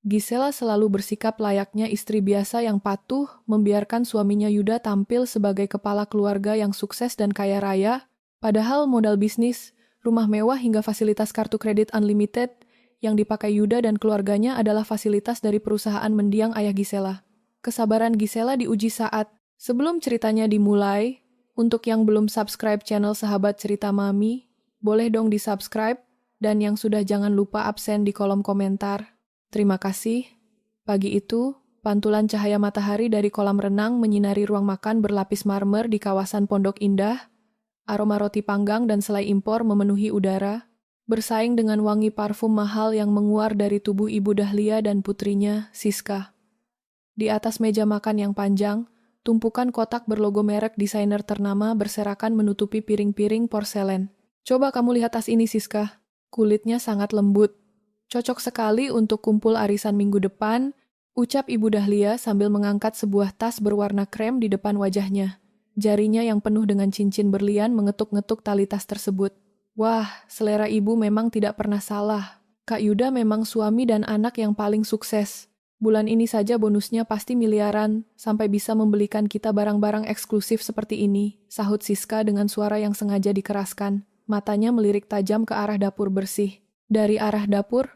Gisela selalu bersikap layaknya istri biasa yang patuh, membiarkan suaminya Yuda tampil sebagai kepala keluarga yang sukses dan kaya raya, padahal modal bisnis, rumah mewah hingga fasilitas kartu kredit unlimited yang dipakai Yuda dan keluarganya adalah fasilitas dari perusahaan mendiang ayah Gisela. Kesabaran Gisela diuji saat sebelum ceritanya dimulai. Untuk yang belum subscribe channel Sahabat Cerita Mami, boleh dong di-subscribe, dan yang sudah jangan lupa absen di kolom komentar. Terima kasih. Pagi itu, pantulan cahaya matahari dari kolam renang menyinari ruang makan berlapis marmer di kawasan Pondok Indah. Aroma roti panggang dan selai impor memenuhi udara, bersaing dengan wangi parfum mahal yang menguar dari tubuh Ibu Dahlia dan putrinya, Siska. Di atas meja makan yang panjang, tumpukan kotak berlogo merek desainer ternama berserakan menutupi piring-piring porselen. Coba kamu lihat tas ini, Siska. Kulitnya sangat lembut. Cocok sekali untuk kumpul arisan minggu depan, ucap Ibu Dahlia sambil mengangkat sebuah tas berwarna krem di depan wajahnya. Jarinya yang penuh dengan cincin berlian mengetuk-ngetuk tali tas tersebut. Wah, selera ibu memang tidak pernah salah. Kak Yuda memang suami dan anak yang paling sukses. Bulan ini saja bonusnya pasti miliaran, sampai bisa membelikan kita barang-barang eksklusif seperti ini, sahut Siska dengan suara yang sengaja dikeraskan. Matanya melirik tajam ke arah dapur bersih. Dari arah dapur,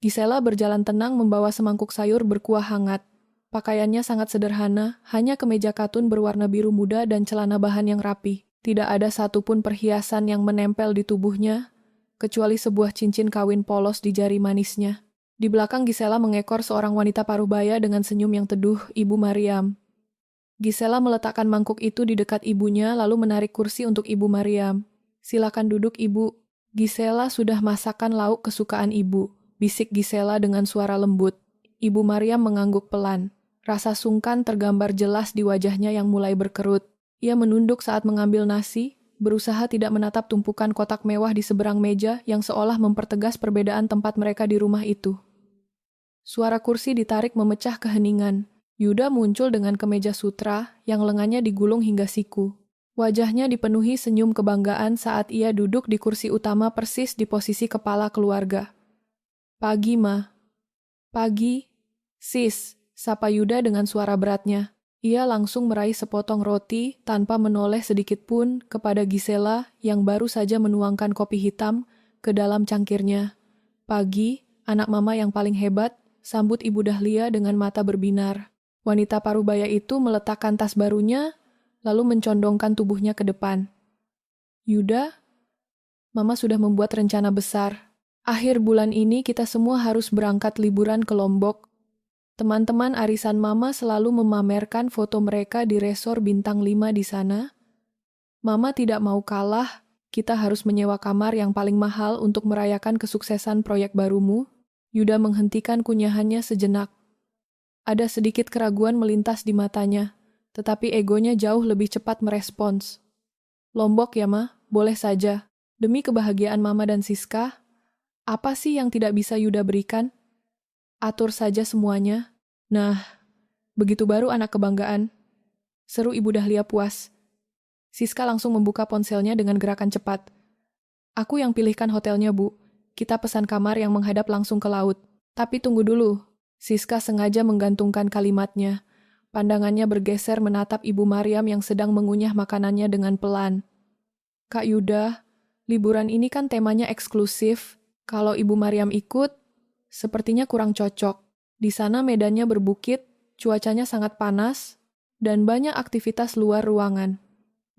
Gisela berjalan tenang membawa semangkuk sayur berkuah hangat. Pakaiannya sangat sederhana, hanya kemeja katun berwarna biru muda dan celana bahan yang rapi. Tidak ada satupun perhiasan yang menempel di tubuhnya, kecuali sebuah cincin kawin polos di jari manisnya. Di belakang Gisela mengekor seorang wanita paruhbaya dengan senyum yang teduh, Ibu Mariam. Gisela meletakkan mangkuk itu di dekat ibunya lalu menarik kursi untuk Ibu Mariam. Silakan duduk, Ibu. Gisela sudah masakkan lauk kesukaan Ibu, bisik Gisela dengan suara lembut. Ibu Mariam mengangguk pelan. Rasa sungkan tergambar jelas di wajahnya yang mulai berkerut. Ia menunduk saat mengambil nasi, berusaha tidak menatap tumpukan kotak mewah di seberang meja yang seolah mempertegas perbedaan tempat mereka di rumah itu. Suara kursi ditarik memecah keheningan. Yuda muncul dengan kemeja sutra yang lengannya digulung hingga siku. Wajahnya dipenuhi senyum kebanggaan saat ia duduk di kursi utama persis di posisi kepala keluarga. Pagi, Ma. Pagi, Sis, sapa Yuda dengan suara beratnya. Ia langsung meraih sepotong roti tanpa menoleh sedikit pun kepada Gisela yang baru saja menuangkan kopi hitam ke dalam cangkirnya. Pagi, anak mama yang paling hebat, sambut Ibu Dahlia dengan mata berbinar. Wanita parubaya itu meletakkan tas barunya, lalu mencondongkan tubuhnya ke depan. Yuda, Mama sudah membuat rencana besar. Akhir bulan ini kita semua harus berangkat liburan ke Lombok. Teman-teman arisan Mama selalu memamerkan foto mereka di resor bintang 5 di sana. Mama tidak mau kalah, kita harus menyewa kamar yang paling mahal untuk merayakan kesuksesan proyek barumu. Yuda menghentikan kunyahannya sejenak. Ada sedikit keraguan melintas di matanya, tetapi egonya jauh lebih cepat merespons. Lombok ya, Ma, boleh saja. Demi kebahagiaan Mama dan Siska, apa sih yang tidak bisa Yuda berikan? Atur saja semuanya. Nah, begitu baru anak kebanggaan. Seru Ibu Dahlia puas. Siska langsung membuka ponselnya dengan gerakan cepat. Aku yang pilihkan hotelnya, Bu. Kita pesan kamar yang menghadap langsung ke laut. Tapi tunggu dulu. Siska sengaja menggantungkan kalimatnya. Pandangannya bergeser menatap Ibu Mariam yang sedang mengunyah makanannya dengan pelan. Kak Yuda, liburan ini kan temanya eksklusif. Kalau Ibu Mariam ikut, sepertinya kurang cocok. Di sana medannya berbukit, cuacanya sangat panas, dan banyak aktivitas luar ruangan.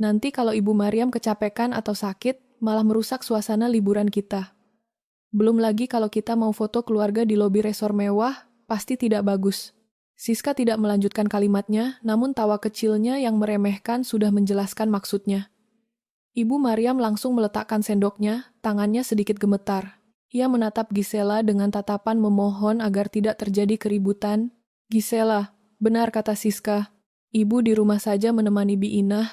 Nanti kalau Ibu Mariam kecapekan atau sakit, malah merusak suasana liburan kita. Belum lagi kalau kita mau foto keluarga di lobi resor mewah, pasti tidak bagus. Siska tidak melanjutkan kalimatnya, namun tawa kecilnya yang meremehkan sudah menjelaskan maksudnya. Ibu Mariam langsung meletakkan sendoknya, tangannya sedikit gemetar. Ia menatap Gisela dengan tatapan memohon agar tidak terjadi keributan. Gisela, benar kata Siska. Ibu di rumah saja menemani Bi Inah.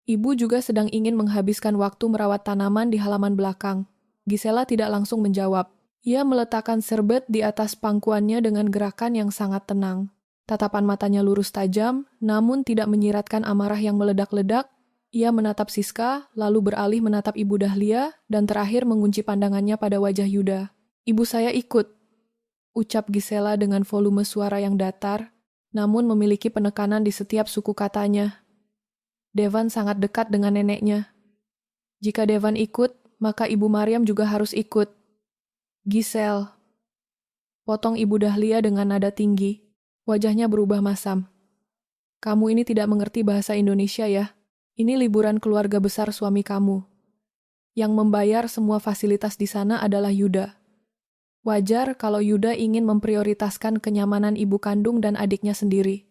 Ibu juga sedang ingin menghabiskan waktu merawat tanaman di halaman belakang. Gisela tidak langsung menjawab. Ia meletakkan serbet di atas pangkuannya dengan gerakan yang sangat tenang. Tatapan matanya lurus tajam, namun tidak menyiratkan amarah yang meledak-ledak. Ia menatap Siska, lalu beralih menatap Ibu Dahlia, dan terakhir mengunci pandangannya pada wajah Yuda. Ibu saya ikut. ucap Gisela dengan volume suara yang datar, namun memiliki penekanan di setiap suku katanya. Devan sangat dekat dengan neneknya. Jika Devan ikut, maka Ibu Mariam juga harus ikut. Gisel, potong Ibu Dahlia dengan nada tinggi. Wajahnya berubah masam. Kamu ini tidak mengerti bahasa Indonesia ya? Ini liburan keluarga besar suami kamu. Yang membayar semua fasilitas di sana adalah Yuda. Wajar kalau Yuda ingin memprioritaskan kenyamanan ibu kandung dan adiknya sendiri.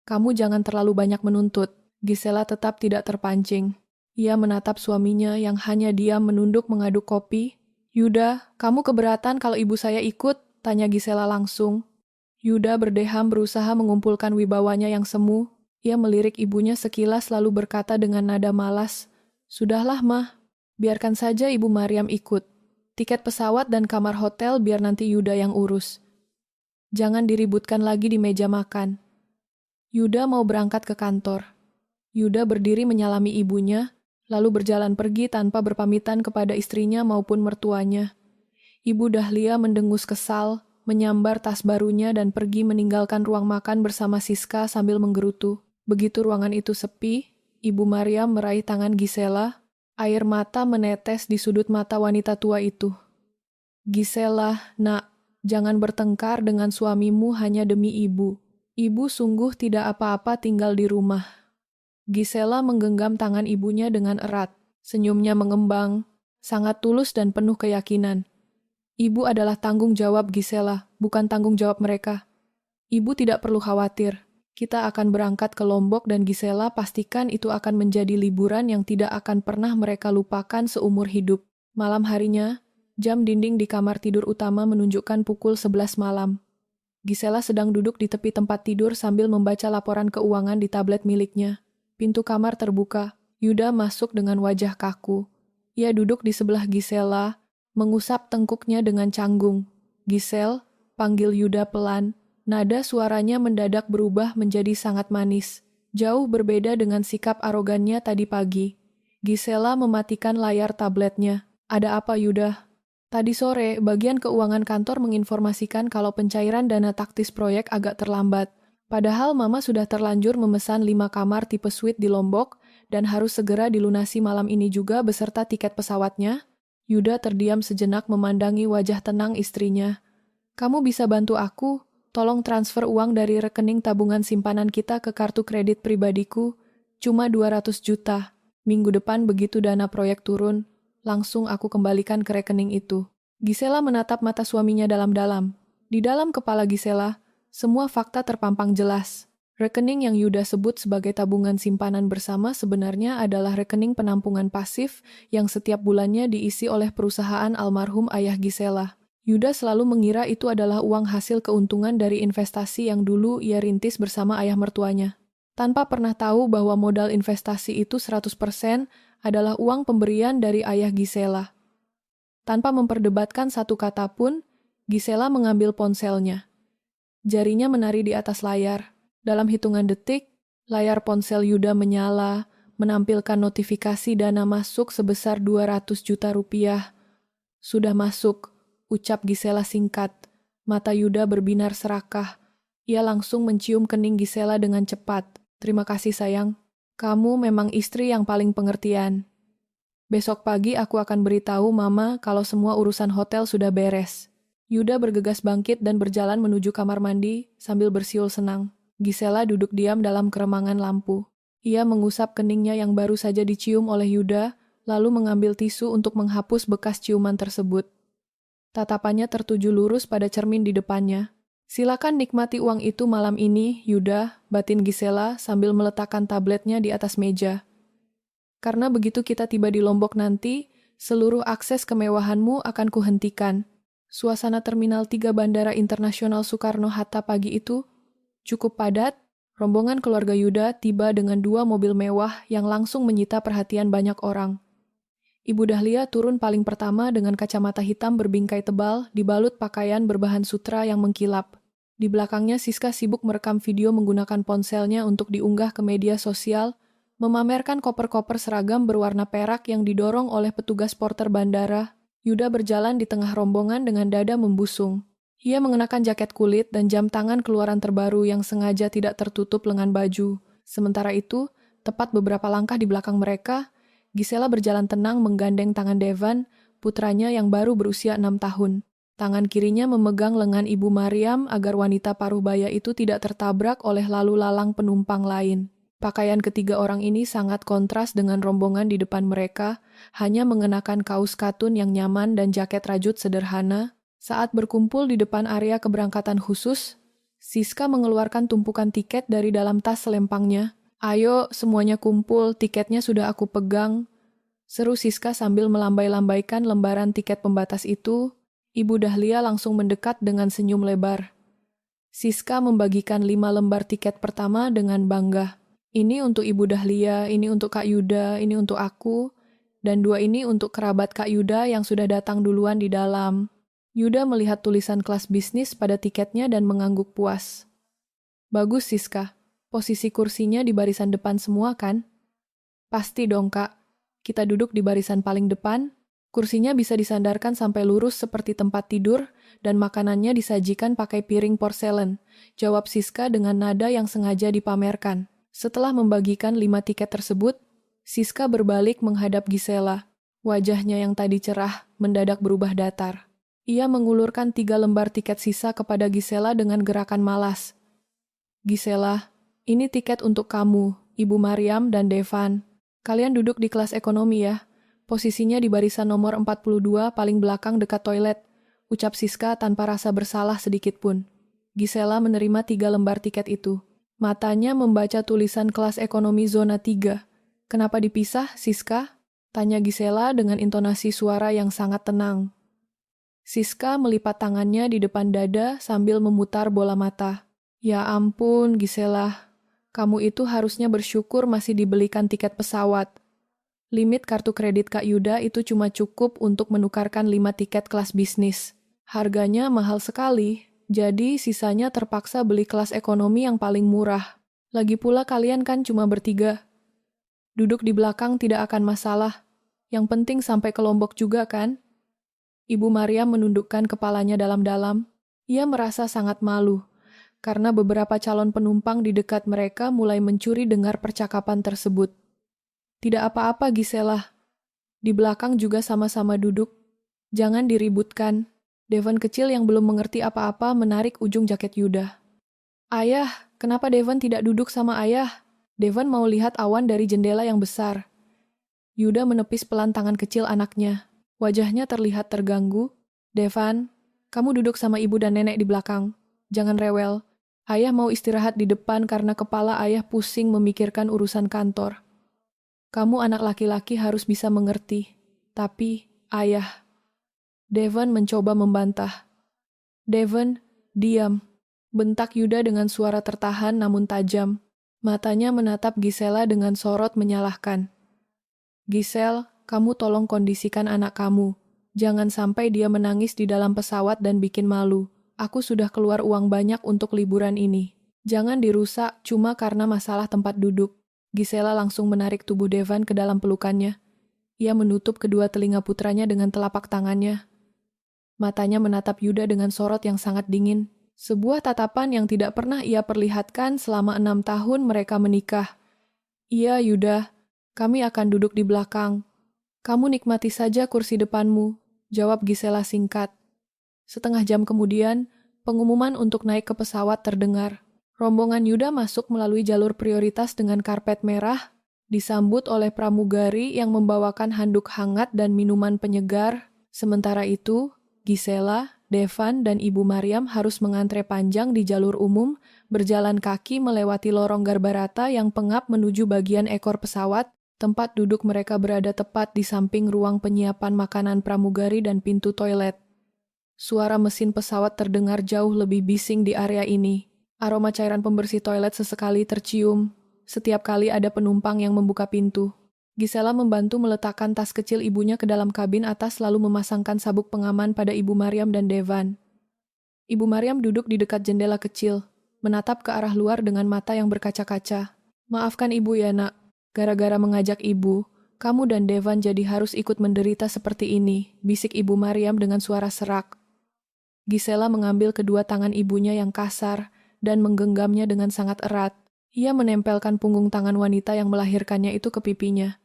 Kamu jangan terlalu banyak menuntut. Gisela tetap tidak terpancing. Ia menatap suaminya yang hanya diam menunduk mengaduk kopi. Yuda, kamu keberatan kalau ibu saya ikut? Tanya Gisela langsung. Yuda berdeham berusaha mengumpulkan wibawanya yang semu. Ia melirik ibunya sekilas lalu berkata dengan nada malas, "Sudahlah, Mah. Biarkan saja Ibu Mariam ikut. Tiket pesawat dan kamar hotel biar nanti Yuda yang urus. Jangan diributkan lagi di meja makan." Yuda mau berangkat ke kantor. Yuda berdiri menyalami ibunya, lalu berjalan pergi tanpa berpamitan kepada istrinya maupun mertuanya. Ibu Dahlia mendengus kesal, menyambar tas barunya dan pergi meninggalkan ruang makan bersama Siska sambil menggerutu. Begitu ruangan itu sepi, Ibu Mariam meraih tangan Gisela. Air mata menetes di sudut mata wanita tua itu. Gisela, nak, jangan bertengkar dengan suamimu hanya demi ibu. Ibu sungguh tidak apa-apa tinggal di rumah. Gisela menggenggam tangan ibunya dengan erat. Senyumnya mengembang, sangat tulus dan penuh keyakinan. Ibu adalah tanggung jawab Gisela, bukan tanggung jawab mereka. Ibu tidak perlu khawatir. Kita akan berangkat ke Lombok dan Gisela pastikan itu akan menjadi liburan yang tidak akan pernah mereka lupakan seumur hidup. Malam harinya, jam dinding di kamar tidur utama menunjukkan pukul 11 malam. Gisela sedang duduk di tepi tempat tidur sambil membaca laporan keuangan di tablet miliknya. Pintu kamar terbuka. Yuda masuk dengan wajah kaku. Ia duduk di sebelah Gisela, mengusap tengkuknya dengan canggung. "Gisel," panggil Yuda pelan. Nada suaranya mendadak berubah menjadi sangat manis. Jauh berbeda dengan sikap arogannya tadi pagi. Gisela mematikan layar tabletnya. "Ada apa, Yuda?" "Tadi sore, bagian keuangan kantor menginformasikan kalau pencairan dana taktis proyek agak terlambat. Padahal Mama sudah terlanjur memesan 5 kamar tipe suite di Lombok dan harus segera dilunasi malam ini juga beserta tiket pesawatnya." Yuda terdiam sejenak memandangi wajah tenang istrinya. "Kamu bisa bantu aku? Tolong transfer uang dari rekening tabungan simpanan kita ke kartu kredit pribadiku. Cuma 200 juta. Minggu depan begitu dana proyek turun, langsung aku kembalikan ke rekening itu." Gisela menatap mata suaminya dalam-dalam. Di dalam kepala Gisela, semua fakta terpampang jelas. Rekening yang Yuda sebut sebagai tabungan simpanan bersama sebenarnya adalah rekening penampungan pasif yang setiap bulannya diisi oleh perusahaan almarhum ayah Gisela. Yuda selalu mengira itu adalah uang hasil keuntungan dari investasi yang dulu ia rintis bersama ayah mertuanya. Tanpa pernah tahu bahwa modal investasi itu 100% adalah uang pemberian dari ayah Gisela. Tanpa memperdebatkan satu kata pun, Gisela mengambil ponselnya. Jarinya menari di atas layar. Dalam hitungan detik, layar ponsel Yuda menyala, menampilkan notifikasi dana masuk sebesar 200 juta rupiah. "Sudah masuk," ucap Gisela singkat. Mata Yuda berbinar serakah. Ia langsung mencium kening Gisela dengan cepat. "Terima kasih sayang. Kamu memang istri yang paling pengertian. Besok pagi aku akan beritahu Mama kalau semua urusan hotel sudah beres." Yuda bergegas bangkit dan berjalan menuju kamar mandi sambil bersiul senang. Gisela duduk diam dalam keremangan lampu. Ia mengusap keningnya yang baru saja dicium oleh Yuda, lalu mengambil tisu untuk menghapus bekas ciuman tersebut. Tatapannya tertuju lurus pada cermin di depannya. "Silakan nikmati uang itu malam ini, Yuda," batin Gisela sambil meletakkan tabletnya di atas meja. "Karena begitu kita tiba di Lombok nanti, seluruh akses kemewahanmu akan kuhentikan." Suasana Terminal 3 Bandara Internasional Soekarno-Hatta pagi itu cukup padat. Rombongan keluarga Yuda tiba dengan 2 mobil mewah yang langsung menyita perhatian banyak orang. Ibu Dahlia turun paling pertama dengan kacamata hitam berbingkai tebal, dibalut pakaian berbahan sutra yang mengkilap. Di belakangnya Siska sibuk merekam video menggunakan ponselnya untuk diunggah ke media sosial, memamerkan koper-koper seragam berwarna perak yang didorong oleh petugas porter bandara. Yuda berjalan di tengah rombongan dengan dada membusung. Ia mengenakan jaket kulit dan jam tangan keluaran terbaru yang sengaja tidak tertutup lengan baju. Sementara itu, tepat beberapa langkah di belakang mereka, Gisela berjalan tenang menggandeng tangan Devan, putranya yang baru berusia 6 tahun. Tangan kirinya memegang lengan Ibu Maryam agar wanita paruh baya itu tidak tertabrak oleh lalu lalang penumpang lain. Pakaian ketiga orang ini sangat kontras dengan rombongan di depan mereka, hanya mengenakan kaos katun yang nyaman dan jaket rajut sederhana. Saat berkumpul di depan area keberangkatan khusus, Siska mengeluarkan tumpukan tiket dari dalam tas selempangnya. "Ayo, semuanya kumpul, tiketnya sudah aku pegang," seru Siska sambil melambai-lambaikan lembaran tiket pembatas itu. Ibu Dahlia langsung mendekat dengan senyum lebar. Siska membagikan 5 lembar tiket pertama dengan bangga. "Ini untuk Ibu Dahlia, ini untuk Kak Yuda, ini untuk aku, dan 2 ini untuk kerabat Kak Yuda yang sudah datang duluan di dalam." Yuda melihat tulisan kelas bisnis pada tiketnya dan mengangguk puas. "Bagus, Siska. Posisi kursinya di barisan depan semua, kan?" "Pasti dong, Kak. Kita duduk di barisan paling depan. Kursinya bisa disandarkan sampai lurus seperti tempat tidur, dan makanannya disajikan pakai piring porselen," jawab Siska dengan nada yang sengaja dipamerkan. Setelah membagikan 5 tiket tersebut, Siska berbalik menghadap Gisela. Wajahnya yang tadi cerah mendadak berubah datar. Ia mengulurkan 3 lembar tiket sisa kepada Gisela dengan gerakan malas. "Gisela, ini tiket untuk kamu, Ibu Maryam dan Devan. Kalian duduk di kelas ekonomi ya. Posisinya di barisan nomor 42 paling belakang dekat toilet," ucap Siska tanpa rasa bersalah sedikit pun. Gisela menerima 3 lembar tiket itu. Matanya membaca tulisan kelas ekonomi zona 3. "Kenapa dipisah, Siska?" tanya Gisela dengan intonasi suara yang sangat tenang. Siska melipat tangannya di depan dada sambil memutar bola mata. "Ya ampun, Gisela. Kamu itu harusnya bersyukur masih dibelikan tiket pesawat. Limit kartu kredit Kak Yuda itu cuma cukup untuk menukarkan 5 tiket kelas bisnis. Harganya mahal sekali, jadi sisanya terpaksa beli kelas ekonomi yang paling murah. Lagi pula kalian kan cuma bertiga. Duduk di belakang tidak akan masalah. Yang penting sampai ke Lombok juga kan?" Ibu Maryam menundukkan kepalanya dalam-dalam. Ia merasa sangat malu, karena beberapa calon penumpang di dekat mereka mulai mencuri dengar percakapan tersebut. "Tidak apa-apa, Gisela. Di belakang juga sama-sama duduk. Jangan diributkan." Devan kecil yang belum mengerti apa-apa menarik ujung jaket Yuda. "Ayah, kenapa Devan tidak duduk sama ayah? Devan mau lihat awan dari jendela yang besar." Yuda menepis pelan tangan kecil anaknya. Wajahnya terlihat terganggu. "Devan, kamu duduk sama ibu dan nenek di belakang. Jangan rewel. Ayah mau istirahat di depan karena kepala ayah pusing memikirkan urusan kantor. Kamu anak laki-laki harus bisa mengerti. Tapi, ayah..." Devan mencoba membantah. "Devan, diam," bentak Yuda dengan suara tertahan namun tajam. Matanya menatap Gisela dengan sorot menyalahkan. "Gisel, kamu tolong kondisikan anak kamu. Jangan sampai dia menangis di dalam pesawat dan bikin malu. Aku sudah keluar uang banyak untuk liburan ini. Jangan dirusak cuma karena masalah tempat duduk." Gisela langsung menarik tubuh Devan ke dalam pelukannya. Ia menutup kedua telinga putranya dengan telapak tangannya. Matanya menatap Yuda dengan sorot yang sangat dingin. Sebuah tatapan yang tidak pernah ia perlihatkan selama 6 tahun mereka menikah. "Iya, Yuda. Kami akan duduk di belakang. Kamu nikmati saja kursi depanmu," jawab Gisela singkat. Setengah jam kemudian, pengumuman untuk naik ke pesawat terdengar. Rombongan Yuda masuk melalui jalur prioritas dengan karpet merah, disambut oleh pramugari yang membawakan handuk hangat dan minuman penyegar. Sementara itu, Gisela, Devan, dan Ibu Maryam harus mengantre panjang di jalur umum, berjalan kaki melewati lorong garbarata yang pengap menuju bagian ekor pesawat. Tempat duduk mereka berada tepat di samping ruang penyiapan makanan pramugari dan pintu toilet. Suara mesin pesawat terdengar jauh lebih bising di area ini. Aroma cairan pembersih toilet sesekali tercium setiap kali ada penumpang yang membuka pintu. Gisela membantu meletakkan tas kecil ibunya ke dalam kabin atas lalu memasangkan sabuk pengaman pada Ibu Maryam dan Devan. Ibu Maryam duduk di dekat jendela kecil, menatap ke arah luar dengan mata yang berkaca-kaca. "Maafkan ibu ya, nak. Gara-gara mengajak ibu, kamu dan Devan jadi harus ikut menderita seperti ini," bisik Ibu Maryam dengan suara serak. Gisela mengambil kedua tangan ibunya yang kasar dan menggenggamnya dengan sangat erat. Ia menempelkan punggung tangan wanita yang melahirkannya itu ke pipinya.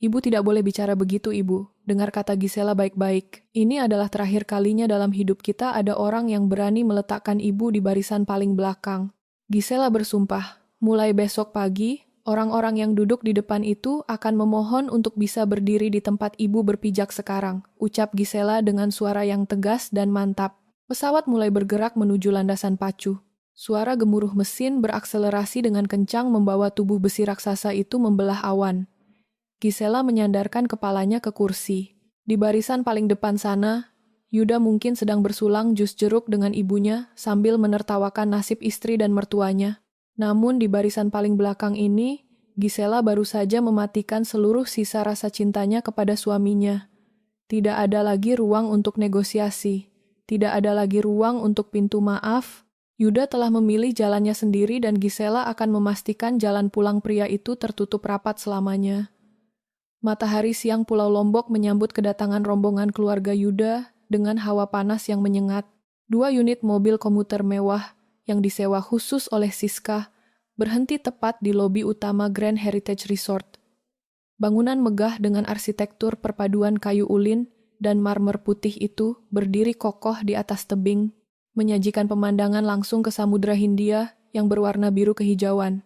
Ibu tidak boleh bicara begitu, Ibu. Dengar kata Gisela baik-baik. Ini adalah terakhir kalinya dalam hidup kita ada orang yang berani meletakkan ibu di barisan paling belakang. Gisela bersumpah, mulai besok pagi, orang-orang yang duduk di depan itu akan memohon untuk bisa berdiri di tempat ibu berpijak sekarang, ucap Gisela dengan suara yang tegas dan mantap. Pesawat mulai bergerak menuju landasan pacu. Suara gemuruh mesin berakselerasi dengan kencang membawa tubuh besi raksasa itu membelah awan. Gisela menyandarkan kepalanya ke kursi. Di barisan paling depan sana, Yuda mungkin sedang bersulang jus jeruk dengan ibunya sambil menertawakan nasib istri dan mertuanya. Namun di barisan paling belakang ini, Gisela baru saja mematikan seluruh sisa rasa cintanya kepada suaminya. Tidak ada lagi ruang untuk negosiasi. Tidak ada lagi ruang untuk pintu maaf. Yuda telah memilih jalannya sendiri dan Gisela akan memastikan jalan pulang pria itu tertutup rapat selamanya. Matahari siang Pulau Lombok menyambut kedatangan rombongan keluarga Yuda dengan hawa panas yang menyengat. 2 unit mobil komuter mewah yang disewa khusus oleh Siska berhenti tepat di lobi utama Grand Heritage Resort. Bangunan megah dengan arsitektur perpaduan kayu ulin dan marmer putih itu berdiri kokoh di atas tebing, menyajikan pemandangan langsung ke Samudra Hindia yang berwarna biru kehijauan.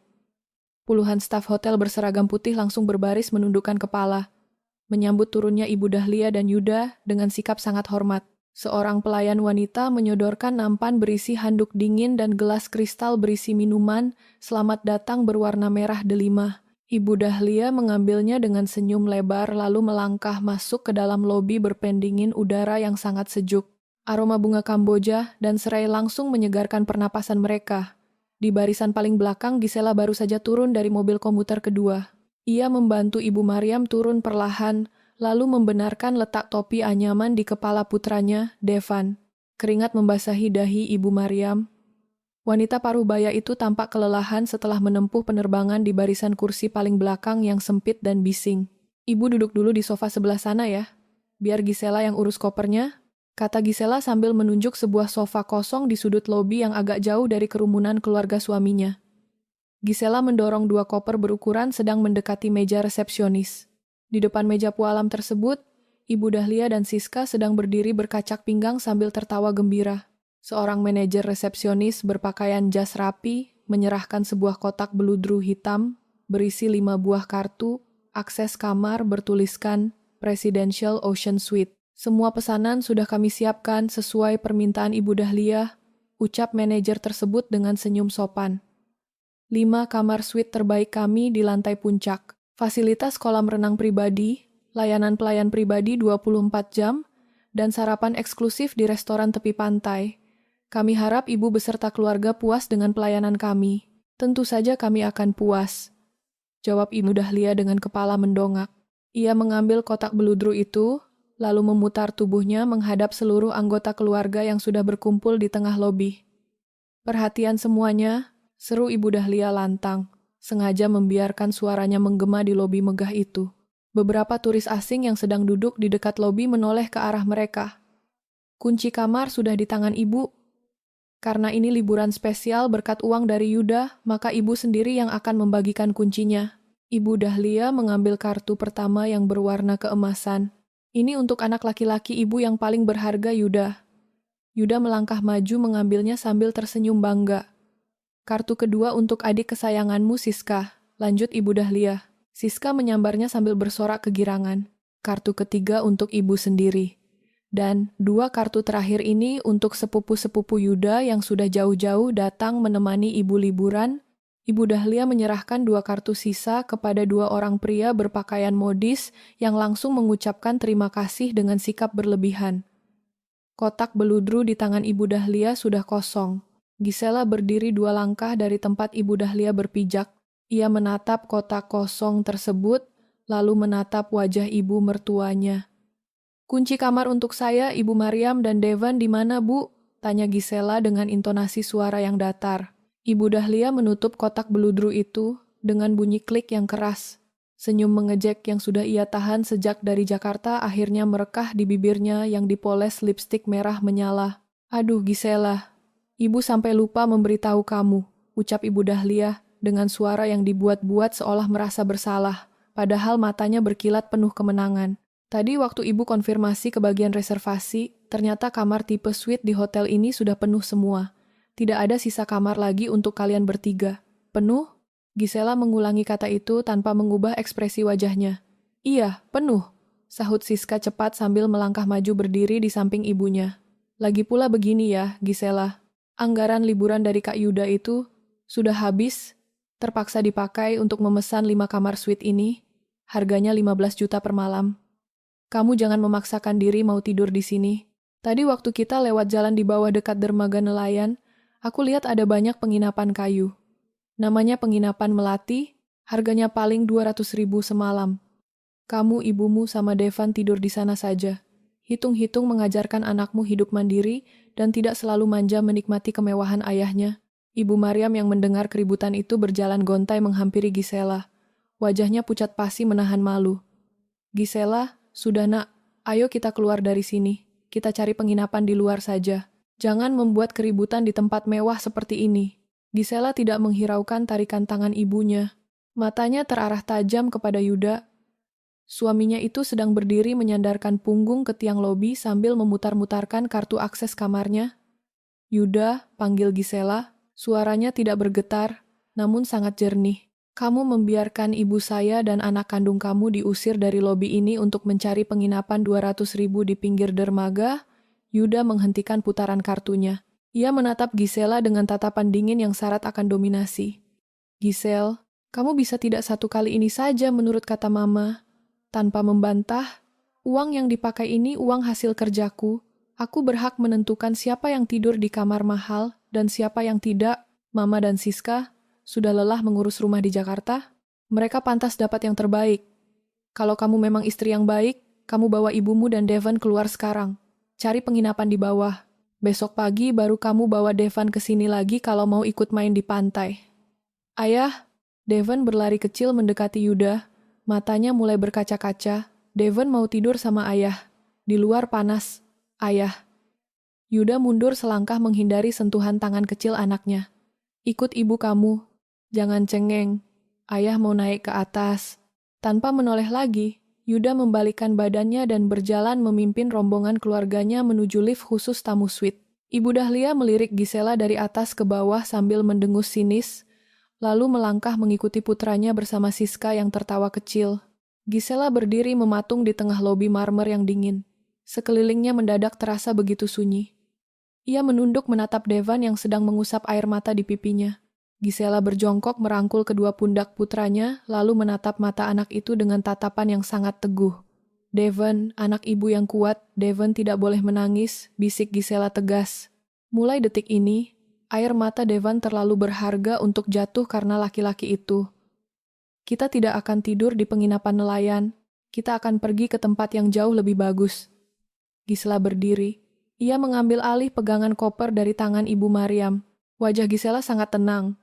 Puluhan staf hotel berseragam putih langsung berbaris menundukkan kepala, menyambut turunnya Ibu Dahlia dan Yuda dengan sikap sangat hormat. Seorang pelayan wanita menyodorkan nampan berisi handuk dingin dan gelas kristal berisi minuman selamat datang berwarna merah delima. Ibu Dahlia mengambilnya dengan senyum lebar lalu melangkah masuk ke dalam lobi berpendingin udara yang sangat sejuk. Aroma bunga Kamboja dan serai langsung menyegarkan pernapasan mereka. Di barisan paling belakang, Gisela baru saja turun dari mobil komuter kedua. Ia membantu Ibu Maryam turun perlahan, lalu membenarkan letak topi anyaman di kepala putranya, Devan. Keringat membasahi dahi Ibu Maryam. Wanita parubaya itu tampak kelelahan setelah menempuh penerbangan di barisan kursi paling belakang yang sempit dan bising. Ibu duduk dulu di sofa sebelah sana ya, biar Gisela yang urus kopernya, kata Gisela sambil menunjuk sebuah sofa kosong di sudut lobi yang agak jauh dari kerumunan keluarga suaminya. Gisela mendorong 2 koper berukuran sedang mendekati meja resepsionis. Di depan meja pualam tersebut, Ibu Dahlia dan Siska sedang berdiri berkacak pinggang sambil tertawa gembira. Seorang manajer resepsionis berpakaian jas rapi menyerahkan sebuah kotak beludru hitam berisi 5 buah kartu, akses kamar bertuliskan Presidential Ocean Suite. Semua pesanan sudah kami siapkan sesuai permintaan Ibu Dahlia, ucap manajer tersebut dengan senyum sopan. 5 kamar suite terbaik kami di lantai puncak, fasilitas kolam renang pribadi, layanan pelayan pribadi 24 jam, dan sarapan eksklusif di restoran tepi pantai. Kami harap Ibu beserta keluarga puas dengan pelayanan kami. Tentu saja kami akan puas, jawab Ibu Dahlia dengan kepala mendongak. Ia mengambil kotak beludru itu, lalu memutar tubuhnya menghadap seluruh anggota keluarga yang sudah berkumpul di tengah lobi. Perhatian semuanya, seru Ibu Dahlia lantang, sengaja membiarkan suaranya menggema di lobi megah itu. Beberapa turis asing yang sedang duduk di dekat lobi menoleh ke arah mereka. Kunci kamar sudah di tangan Ibu. Karena ini liburan spesial berkat uang dari Yuda, maka Ibu sendiri yang akan membagikan kuncinya. Ibu Dahlia mengambil kartu pertama yang berwarna keemasan. Ini untuk anak laki-laki Ibu yang paling berharga, Yuda. Yuda melangkah maju mengambilnya sambil tersenyum bangga. Kartu kedua untuk adik kesayanganmu, Siska, lanjut Ibu Dahlia. Siska menyambarnya sambil bersorak kegirangan. Kartu ketiga untuk Ibu sendiri. Dan 2 kartu terakhir ini untuk sepupu-sepupu Yuda yang sudah jauh-jauh datang menemani Ibu liburan. Ibu Dahlia menyerahkan 2 kartu sisa kepada 2 orang pria berpakaian modis yang langsung mengucapkan terima kasih dengan sikap berlebihan. Kotak beludru di tangan Ibu Dahlia sudah kosong. Gisela berdiri 2 langkah dari tempat Ibu Dahlia berpijak. Ia menatap kotak kosong tersebut, lalu menatap wajah ibu mertuanya. Kunci kamar untuk saya, Ibu Maryam dan Devan di mana, Bu? Tanya Gisela dengan intonasi suara yang datar. Ibu Dahlia menutup kotak beludru itu dengan bunyi klik yang keras. Senyum mengejek yang sudah ia tahan sejak dari Jakarta akhirnya merekah di bibirnya yang dipoles lipstik merah menyala. Aduh Gisela, ibu sampai lupa memberitahu kamu, ucap Ibu Dahlia dengan suara yang dibuat-buat seolah merasa bersalah, padahal matanya berkilat penuh kemenangan. Tadi waktu ibu konfirmasi ke bagian reservasi, ternyata kamar tipe suite di hotel ini sudah penuh semua. Tidak ada sisa kamar lagi untuk kalian bertiga. Penuh? Gisela mengulangi kata itu tanpa mengubah ekspresi wajahnya. Iya, penuh, sahut Siska cepat sambil melangkah maju berdiri di samping ibunya. Lagi pula begini ya, Gisela. Anggaran liburan dari Kak Yuda itu sudah habis, terpaksa dipakai untuk memesan 5 kamar suite ini. Harganya 15 juta per malam. Kamu jangan memaksakan diri mau tidur di sini. Tadi waktu kita lewat jalan di bawah dekat dermaga nelayan, aku lihat ada banyak penginapan kayu. Namanya penginapan Melati, harganya paling 200.000 semalam. Kamu, ibumu, sama Devan tidur di sana saja. Hitung-hitung mengajarkan anakmu hidup mandiri dan tidak selalu manja menikmati kemewahan ayahnya. Ibu Maryam yang mendengar keributan itu berjalan gontai menghampiri Gisela. Wajahnya pucat pasi menahan malu. Gisela, sudah nak, ayo kita keluar dari sini. Kita cari penginapan di luar saja. Jangan membuat keributan di tempat mewah seperti ini. Gisela tidak menghiraukan tarikan tangan ibunya. Matanya terarah tajam kepada Yuda. Suaminya itu sedang berdiri menyandarkan punggung ke tiang lobi sambil memutar-mutarkan kartu akses kamarnya. Yuda, panggil Gisela. Suaranya tidak bergetar, namun sangat jernih. Kamu membiarkan ibu saya dan anak kandung kamu diusir dari lobi ini untuk mencari penginapan 200.000 di pinggir dermaga? Yuda menghentikan putaran kartunya. Ia menatap Gisela dengan tatapan dingin yang syarat akan dominasi. Gisel, kamu bisa tidak satu kali ini saja menurut kata Mama. Tanpa membantah, uang yang dipakai ini uang hasil kerjaku. Aku berhak menentukan siapa yang tidur di kamar mahal dan siapa yang tidak. Mama dan Siska sudah lelah mengurus rumah di Jakarta? Mereka pantas dapat yang terbaik. Kalau kamu memang istri yang baik, kamu bawa ibumu dan Devan keluar sekarang. Cari penginapan di bawah. Besok pagi baru kamu bawa Devan ke sini lagi kalau mau ikut main di pantai. Ayah, Devan berlari kecil mendekati Yuda. Matanya mulai berkaca-kaca. Devan mau tidur sama ayah. Di luar panas. Ayah. Yuda mundur selangkah menghindari sentuhan tangan kecil anaknya. Ikut ibu kamu. Jangan cengeng, ayah mau naik ke atas. Tanpa menoleh lagi, Yuda membalikkan badannya dan berjalan memimpin rombongan keluarganya menuju lift khusus tamu suite. Ibu Dahlia melirik Gisela dari atas ke bawah sambil mendengus sinis, lalu melangkah mengikuti putranya bersama Siska yang tertawa kecil. Gisela berdiri mematung di tengah lobi marmer yang dingin. Sekelilingnya mendadak terasa begitu sunyi. Ia menunduk menatap Devan yang sedang mengusap air mata di pipinya. Gisela berjongkok merangkul kedua pundak putranya, lalu menatap mata anak itu dengan tatapan yang sangat teguh. Devan, anak ibu yang kuat, Devan tidak boleh menangis, bisik Gisela tegas. Mulai detik ini, air mata Devan terlalu berharga untuk jatuh karena laki-laki itu. Kita tidak akan tidur di penginapan nelayan, kita akan pergi ke tempat yang jauh lebih bagus. Gisela berdiri. Ia mengambil alih pegangan koper dari tangan Ibu Maryam. Wajah Gisela sangat tenang.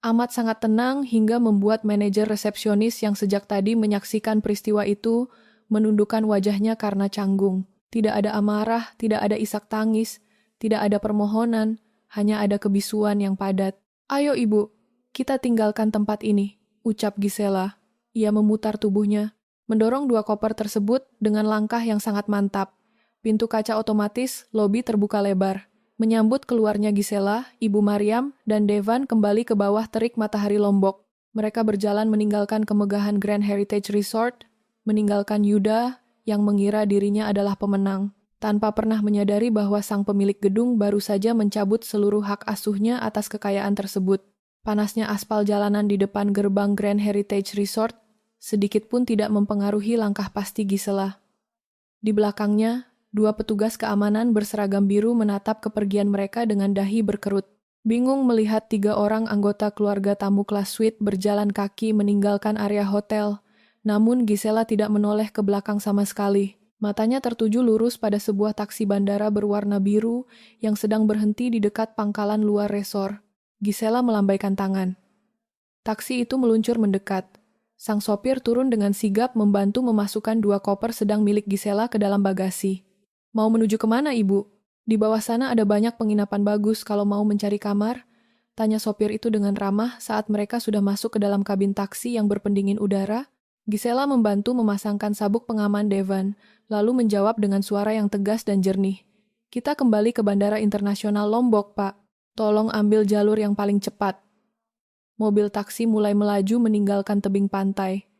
Amat sangat tenang hingga membuat manajer resepsionis yang sejak tadi menyaksikan peristiwa itu menundukkan wajahnya karena canggung. Tidak ada amarah, tidak ada isak tangis, tidak ada permohonan, hanya ada kebisuan yang padat. Ayo ibu, kita tinggalkan tempat ini, ucap Gisela. Ia memutar tubuhnya, mendorong 2 koper tersebut dengan langkah yang sangat mantap. Pintu kaca otomatis, lobi terbuka lebar. Menyambut keluarnya Gisela, Ibu Maryam, dan Devan kembali ke bawah terik matahari Lombok. Mereka berjalan meninggalkan kemegahan Grand Heritage Resort, meninggalkan Yuda yang mengira dirinya adalah pemenang, tanpa pernah menyadari bahwa sang pemilik gedung baru saja mencabut seluruh hak asuhnya atas kekayaan tersebut. Panasnya aspal jalanan di depan gerbang Grand Heritage Resort sedikit pun tidak mempengaruhi langkah pasti Gisela. Di belakangnya, 2 petugas keamanan berseragam biru menatap kepergian mereka dengan dahi berkerut. Bingung melihat 3 orang anggota keluarga tamu kelas suite berjalan kaki meninggalkan area hotel. Namun Gisela tidak menoleh ke belakang sama sekali. Matanya tertuju lurus pada sebuah taksi bandara berwarna biru yang sedang berhenti di dekat pangkalan luar resor. Gisela melambaikan tangan. Taksi itu meluncur mendekat. Sang sopir turun dengan sigap membantu memasukkan 2 koper sedang milik Gisela ke dalam bagasi. Mau menuju kemana, Ibu? Di bawah sana ada banyak penginapan bagus kalau mau mencari kamar, tanya sopir itu dengan ramah saat mereka sudah masuk ke dalam kabin taksi yang berpendingin udara. Gisela membantu memasangkan sabuk pengaman Devan, lalu menjawab dengan suara yang tegas dan jernih. Kita kembali ke Bandara Internasional Lombok, Pak. Tolong ambil jalur yang paling cepat. Mobil taksi mulai melaju meninggalkan tebing pantai.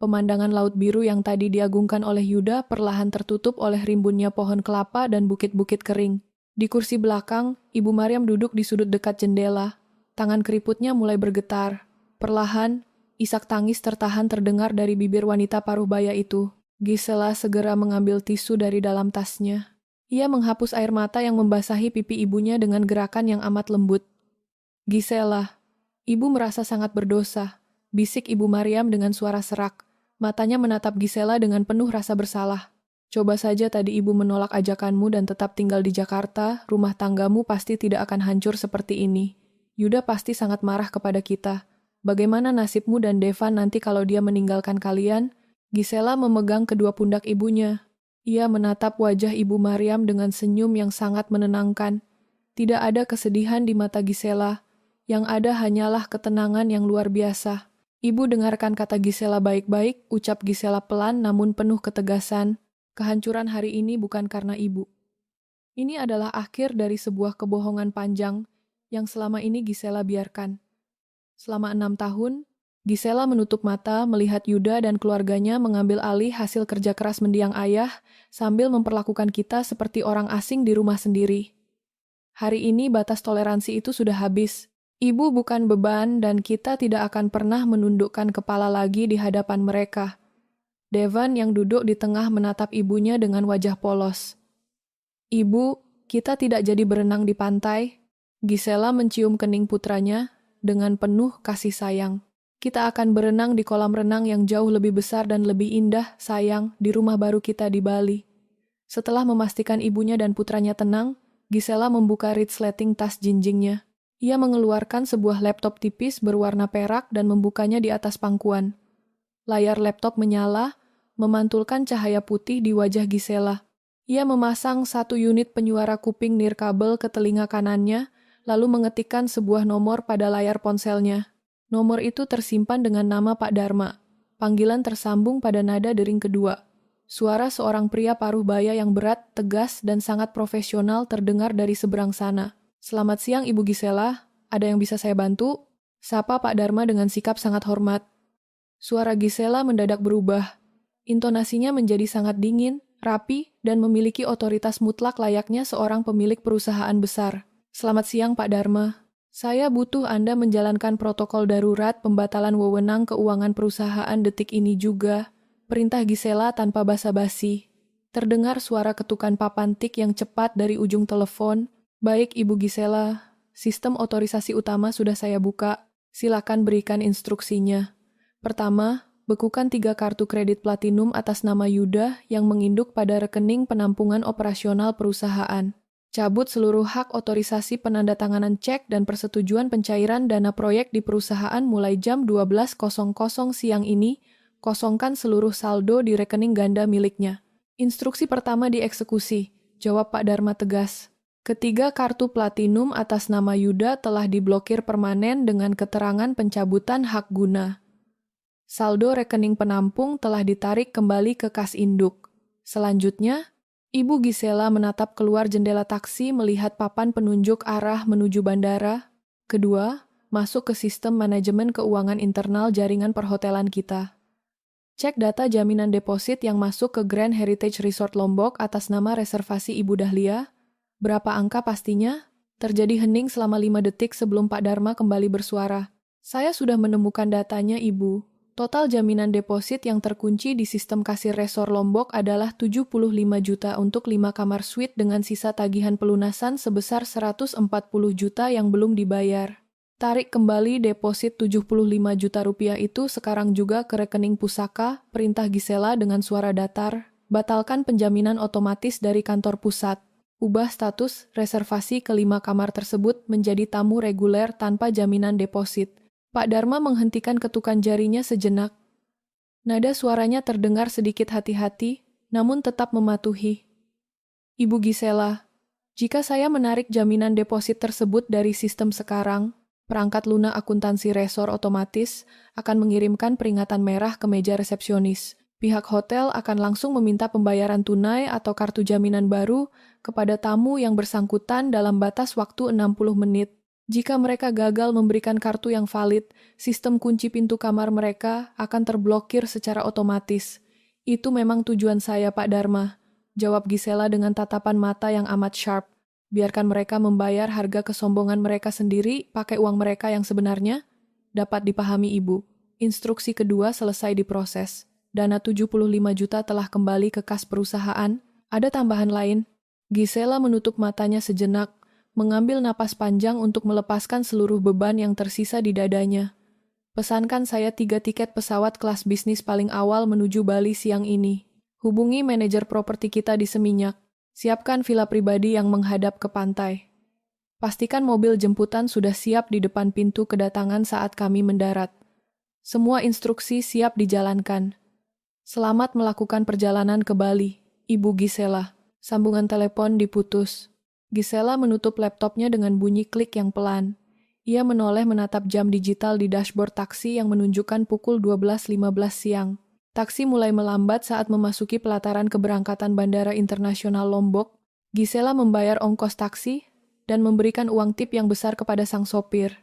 Pemandangan laut biru yang tadi diagungkan oleh Yuda perlahan tertutup oleh rimbunnya pohon kelapa dan bukit-bukit kering. Di kursi belakang, Ibu Maryam duduk di sudut dekat jendela. Tangan keriputnya mulai bergetar. Perlahan, isak tangis tertahan terdengar dari bibir wanita paruh baya itu. Gisela segera mengambil tisu dari dalam tasnya. Ia menghapus air mata yang membasahi pipi ibunya dengan gerakan yang amat lembut. Gisela, ibu merasa sangat berdosa, bisik Ibu Maryam dengan suara serak. Matanya menatap Gisela dengan penuh rasa bersalah. Coba saja tadi ibu menolak ajakanmu dan tetap tinggal di Jakarta, rumah tanggamu pasti tidak akan hancur seperti ini. Yuda pasti sangat marah kepada kita. Bagaimana nasibmu dan Devan nanti kalau dia meninggalkan kalian? Gisela memegang kedua pundak ibunya. Ia menatap wajah Ibu Maryam dengan senyum yang sangat menenangkan. Tidak ada kesedihan di mata Gisela. Yang ada hanyalah ketenangan yang luar biasa. Ibu dengarkan kata Gisela baik-baik, ucap Gisela pelan namun penuh ketegasan. Kehancuran hari ini bukan karena ibu. Ini adalah akhir dari sebuah kebohongan panjang yang selama ini Gisela biarkan. Selama 6 tahun, Gisela menutup mata melihat Yuda dan keluarganya mengambil alih hasil kerja keras mendiang ayah sambil memperlakukan kita seperti orang asing di rumah sendiri. Hari ini batas toleransi itu sudah habis. Ibu bukan beban dan kita tidak akan pernah menundukkan kepala lagi di hadapan mereka. Devan yang duduk di tengah menatap ibunya dengan wajah polos. Ibu, kita tidak jadi berenang di pantai. Gisela mencium kening putranya dengan penuh kasih sayang. Kita akan berenang di kolam renang yang jauh lebih besar dan lebih indah, sayang, di rumah baru kita di Bali. Setelah memastikan ibunya dan putranya tenang, Gisela membuka resleting tas jinjingnya. Ia mengeluarkan sebuah laptop tipis berwarna perak dan membukanya di atas pangkuan. Layar laptop menyala, memantulkan cahaya putih di wajah Gisela. Ia memasang 1 unit penyuara kuping nirkabel ke telinga kanannya, lalu mengetikkan sebuah nomor pada layar ponselnya. Nomor itu tersimpan dengan nama Pak Dharma. Panggilan tersambung pada nada dering kedua. Suara seorang pria paruh baya yang berat, tegas, dan sangat profesional terdengar dari seberang sana. Selamat siang Ibu Gisela, ada yang bisa saya bantu? Sapa Pak Dharma dengan sikap sangat hormat. Suara Gisela mendadak berubah. Intonasinya menjadi sangat dingin, rapi, dan memiliki otoritas mutlak layaknya seorang pemilik perusahaan besar. Selamat siang Pak Dharma. Saya butuh Anda menjalankan protokol darurat pembatalan wewenang keuangan perusahaan detik ini juga. Perintah Gisela tanpa basa-basi. Terdengar suara ketukan papan tik yang cepat dari ujung telepon. Baik Ibu Gisela, sistem otorisasi utama sudah saya buka. Silakan berikan instruksinya. Pertama, bekukan 3 kartu kredit platinum atas nama Yuda yang menginduk pada rekening penampungan operasional perusahaan. Cabut seluruh hak otorisasi penandatanganan cek dan persetujuan pencairan dana proyek di perusahaan mulai jam 12.00 siang ini. Kosongkan seluruh saldo di rekening ganda miliknya. Instruksi pertama dieksekusi, jawab Pak Dharma tegas. Ketiga kartu platinum atas nama Yuda telah diblokir permanen dengan keterangan pencabutan hak guna. Saldo rekening penampung telah ditarik kembali ke kas induk. Selanjutnya, Ibu Gisela menatap keluar jendela taksi melihat papan penunjuk arah menuju bandara. Kedua, masuk ke sistem manajemen keuangan internal jaringan perhotelan kita. Cek data jaminan deposit yang masuk ke Grand Heritage Resort Lombok atas nama reservasi Ibu Dahlia. Berapa angka pastinya? Terjadi hening selama 5 detik sebelum Pak Dharma kembali bersuara. Saya sudah menemukan datanya, Ibu. Total jaminan deposit yang terkunci di sistem kasir resor Lombok adalah 75 juta untuk 5 kamar suite dengan sisa tagihan pelunasan sebesar 140 juta yang belum dibayar. Tarik kembali deposit 75 juta rupiah itu sekarang juga ke rekening pusaka, perintah Gisela dengan suara datar. Batalkan penjaminan otomatis dari kantor pusat. Ubah status reservasi ke 5 kamar tersebut menjadi tamu reguler tanpa jaminan deposit. Pak Dharma menghentikan ketukan jarinya sejenak. Nada suaranya terdengar sedikit hati-hati, namun tetap mematuhi. Ibu Gisela, Jika saya menarik jaminan deposit tersebut dari sistem sekarang, perangkat lunak akuntansi resor otomatis akan mengirimkan peringatan merah ke meja resepsionis. Pihak hotel akan langsung meminta pembayaran tunai atau kartu jaminan baru kepada tamu yang bersangkutan dalam batas waktu 60 menit. Jika mereka gagal memberikan kartu yang valid, sistem kunci pintu kamar mereka akan terblokir secara otomatis. Itu memang tujuan saya, Pak Dharma, jawab Gisela dengan tatapan mata yang amat sharp. Biarkan mereka membayar harga kesombongan mereka sendiri pakai uang mereka yang sebenarnya. Dapat dipahami Ibu. Instruksi kedua selesai diproses. Dana 75 juta telah kembali ke kas perusahaan. Ada tambahan lain? Gisela menutup matanya sejenak, mengambil napas panjang untuk melepaskan seluruh beban yang tersisa di dadanya. Pesankan saya 3 tiket pesawat kelas bisnis paling awal menuju Bali siang ini. Hubungi manajer properti kita di Seminyak. Siapkan villa pribadi yang menghadap ke pantai. Pastikan mobil jemputan sudah siap di depan pintu kedatangan saat kami mendarat. Semua instruksi siap dijalankan. Selamat melakukan perjalanan ke Bali, Ibu Gisela. Sambungan telepon diputus. Gisela menutup laptopnya dengan bunyi klik yang pelan. Ia menoleh menatap jam digital di dashboard taksi yang menunjukkan pukul 12.15 siang. Taksi mulai melambat saat memasuki pelataran keberangkatan Bandara Internasional Lombok. Gisela membayar ongkos taksi dan memberikan uang tip yang besar kepada sang sopir.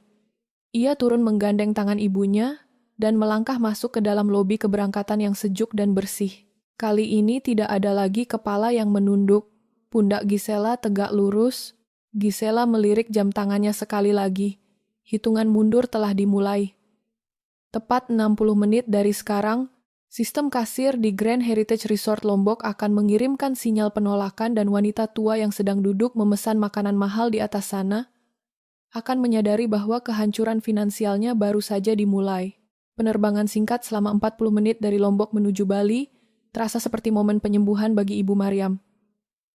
Ia turun menggandeng tangan ibunya dan melangkah masuk ke dalam lobi keberangkatan yang sejuk dan bersih. Kali ini tidak ada lagi kepala yang menunduk. Pundak Gisela tegak lurus. Gisela melirik jam tangannya sekali lagi. Hitungan mundur telah dimulai. Tepat 60 menit dari sekarang, sistem kasir di Grand Heritage Resort Lombok akan mengirimkan sinyal penolakan dan wanita tua yang sedang duduk memesan makanan mahal di atas sana akan menyadari bahwa kehancuran finansialnya baru saja dimulai. Penerbangan singkat selama 40 menit dari Lombok menuju Bali terasa seperti momen penyembuhan bagi Ibu Mariam.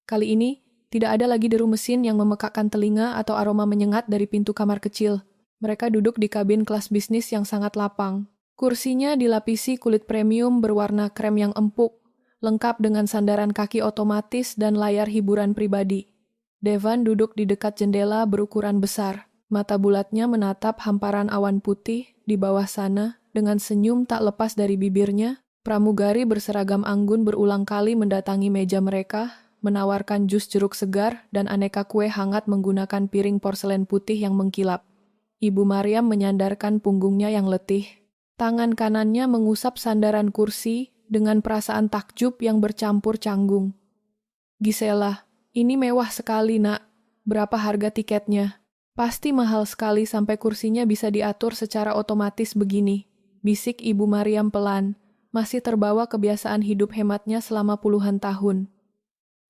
Kali ini, tidak ada lagi deru mesin yang memekakkan telinga atau aroma menyengat dari pintu kamar kecil. Mereka duduk di kabin kelas bisnis yang sangat lapang. Kursinya dilapisi kulit premium berwarna krem yang empuk, lengkap dengan sandaran kaki otomatis dan layar hiburan pribadi. Devan duduk di dekat jendela berukuran besar. Mata bulatnya menatap hamparan awan putih di bawah sana. Dengan senyum tak lepas dari bibirnya, pramugari berseragam anggun berulang kali mendatangi meja mereka, menawarkan jus jeruk segar dan aneka kue hangat menggunakan piring porselen putih yang mengkilap. Ibu Mariam menyandarkan punggungnya yang letih. Tangan kanannya mengusap sandaran kursi dengan perasaan takjub yang bercampur canggung. Gisela, ini mewah sekali, Nak. Berapa harga tiketnya? Pasti mahal sekali sampai kursinya bisa diatur secara otomatis begini. Bisik Ibu Mariam pelan, masih terbawa kebiasaan hidup hematnya selama puluhan tahun.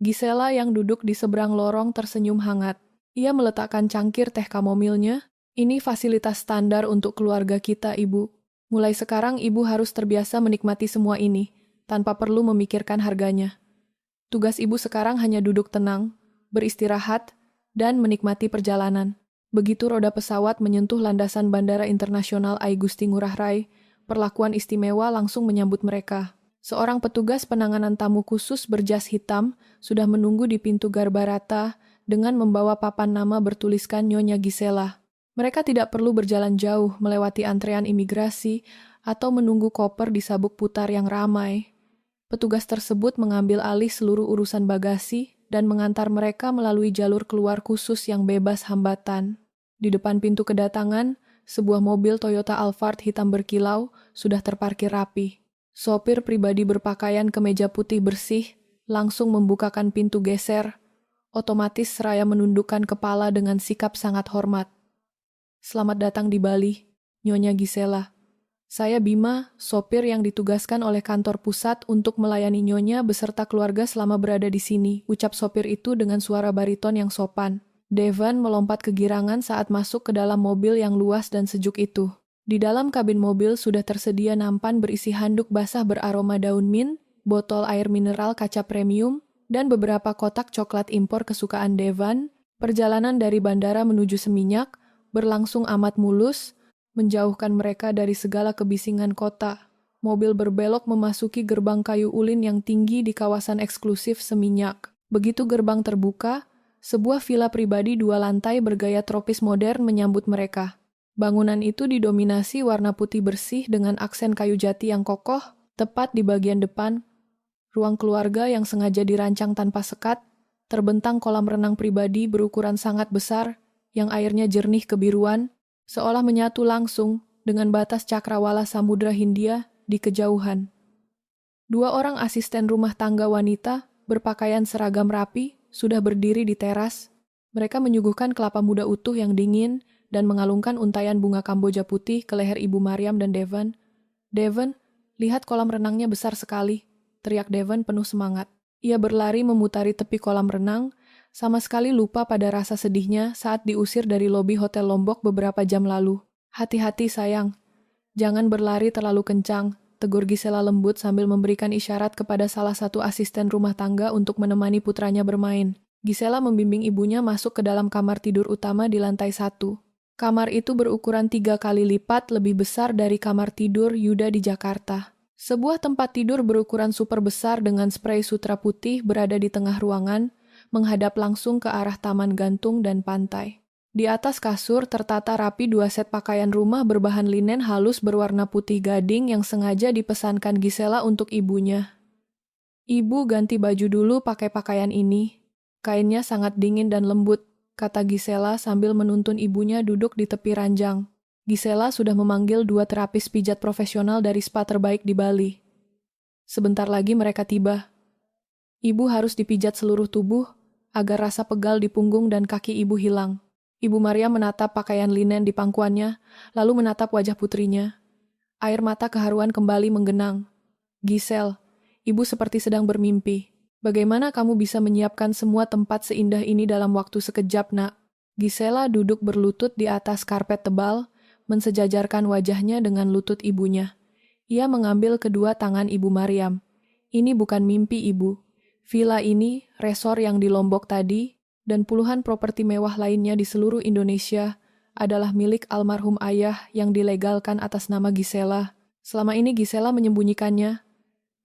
Gisela yang duduk di seberang lorong tersenyum hangat. Ia meletakkan cangkir teh kamomilnya. Ini fasilitas standar untuk keluarga kita, Ibu. Mulai sekarang Ibu harus terbiasa menikmati semua ini, tanpa perlu memikirkan harganya. Tugas Ibu sekarang hanya duduk tenang, beristirahat, dan menikmati perjalanan. Begitu roda pesawat menyentuh landasan Bandara Internasional I Gusti Ngurah Rai, perlakuan istimewa langsung menyambut mereka. Seorang petugas penanganan tamu khusus berjas hitam sudah menunggu di pintu Garbarata dengan membawa papan nama bertuliskan Nyonya Gisela. Mereka tidak perlu berjalan jauh melewati antrean imigrasi atau menunggu koper di sabuk putar yang ramai. Petugas tersebut mengambil alih seluruh urusan bagasi dan mengantar mereka melalui jalur keluar khusus yang bebas hambatan. Di depan pintu kedatangan, sebuah mobil Toyota Alphard hitam berkilau sudah terparkir rapi. Sopir pribadi berpakaian kemeja putih bersih langsung membukakan pintu geser, otomatis seraya menundukkan kepala dengan sikap sangat hormat. Selamat datang di Bali, Nyonya Gisela. Saya Bima, sopir yang ditugaskan oleh kantor pusat untuk melayani Nyonya beserta keluarga selama berada di sini, ucap sopir itu dengan suara bariton yang sopan. Devan melompat kegirangan saat masuk ke dalam mobil yang luas dan sejuk itu. Di dalam kabin mobil sudah tersedia nampan berisi handuk basah beraroma daun mint, botol air mineral kaca premium, dan beberapa kotak coklat impor kesukaan Devan. Perjalanan dari bandara menuju Seminyak berlangsung amat mulus, menjauhkan mereka dari segala kebisingan kota. Mobil berbelok memasuki gerbang kayu ulin yang tinggi di kawasan eksklusif Seminyak. Begitu gerbang terbuka, Sebuah villa pribadi 2 lantai bergaya tropis modern menyambut mereka. Bangunan itu didominasi warna putih bersih dengan aksen kayu jati yang kokoh, tepat di bagian depan. Ruang keluarga yang sengaja dirancang tanpa sekat, terbentang kolam renang pribadi berukuran sangat besar, yang airnya jernih kebiruan, seolah menyatu langsung dengan batas cakrawala Samudra Hindia di kejauhan. 2 orang asisten rumah tangga wanita berpakaian seragam rapi sudah berdiri di teras. Mereka menyuguhkan kelapa muda utuh yang dingin dan mengalungkan untayan bunga Kamboja putih ke leher Ibu Mariam dan Devon. "Devon, lihat kolam renangnya besar sekali," teriak Devon penuh semangat. Ia berlari memutari tepi kolam renang, sama sekali lupa pada rasa sedihnya saat diusir dari lobi Hotel Lombok beberapa jam lalu. "Hati-hati sayang, jangan berlari terlalu kencang," tegur Gisela lembut sambil memberikan isyarat kepada salah satu asisten rumah tangga untuk menemani putranya bermain. Gisela membimbing ibunya masuk ke dalam kamar tidur utama di lantai 1. Kamar itu berukuran 3 kali lipat lebih besar dari kamar tidur Yuda di Jakarta. Sebuah tempat tidur berukuran super besar dengan sprei sutra putih berada di tengah ruangan, menghadap langsung ke arah taman gantung dan pantai. Di atas kasur tertata rapi 2 set pakaian rumah berbahan linen halus berwarna putih gading yang sengaja dipesankan Gisela untuk ibunya. "Ibu ganti baju dulu pakai pakaian ini. Kainnya sangat dingin dan lembut," kata Gisela sambil menuntun ibunya duduk di tepi ranjang. Gisela sudah memanggil 2 terapis pijat profesional dari spa terbaik di Bali. Sebentar lagi mereka tiba. Ibu harus dipijat seluruh tubuh agar rasa pegal di punggung dan kaki ibu hilang. Ibu Maria menatap pakaian linen di pangkuannya, lalu menatap wajah putrinya. Air mata keharuan kembali menggenang. "Gisel, ibu seperti sedang bermimpi. Bagaimana kamu bisa menyiapkan semua tempat seindah ini dalam waktu sekejap, nak?" Gisela duduk berlutut di atas karpet tebal, mensejajarkan wajahnya dengan lutut ibunya. Ia mengambil kedua tangan Ibu Mariam. "Ini bukan mimpi, Ibu. Villa ini, resor yang di Lombok tadi, dan puluhan properti mewah lainnya di seluruh Indonesia adalah milik almarhum ayah yang dilegalkan atas nama Gisela. Selama ini Gisela menyembunyikannya,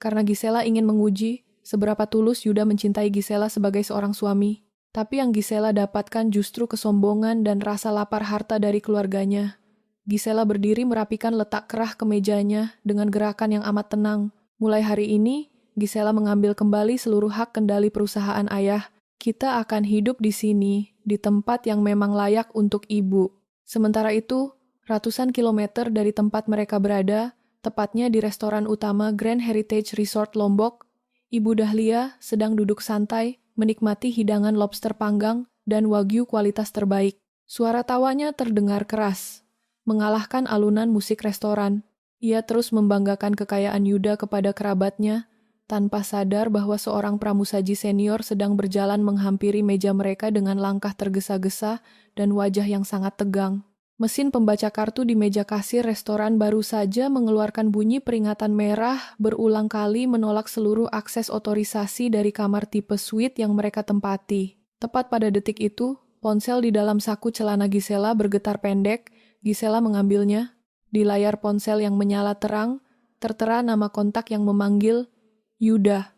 karena Gisela ingin menguji seberapa tulus Yuda mencintai Gisela sebagai seorang suami. Tapi yang Gisela dapatkan justru kesombongan dan rasa lapar harta dari keluarganya." Gisela berdiri merapikan letak kerah kemejanya dengan gerakan yang amat tenang. "Mulai hari ini, Gisela mengambil kembali seluruh hak kendali perusahaan ayah. Kita akan hidup di sini, di tempat yang memang layak untuk ibu." Sementara itu, ratusan kilometer dari tempat mereka berada, tepatnya di restoran utama Grand Heritage Resort Lombok, Ibu Dahlia sedang duduk santai, menikmati hidangan lobster panggang dan wagyu kualitas terbaik. Suara tawanya terdengar keras, mengalahkan alunan musik restoran. Ia terus membanggakan kekayaan Yuda kepada kerabatnya, tanpa sadar bahwa seorang pramusaji senior sedang berjalan menghampiri meja mereka dengan langkah tergesa-gesa dan wajah yang sangat tegang. Mesin pembaca kartu di meja kasir restoran baru saja mengeluarkan bunyi peringatan merah berulang kali menolak seluruh akses otorisasi dari kamar tipe suite yang mereka tempati. Tepat pada detik itu, ponsel di dalam saku celana Gisela bergetar pendek. Gisela mengambilnya. Di layar ponsel yang menyala terang, tertera nama kontak yang memanggil Yuda.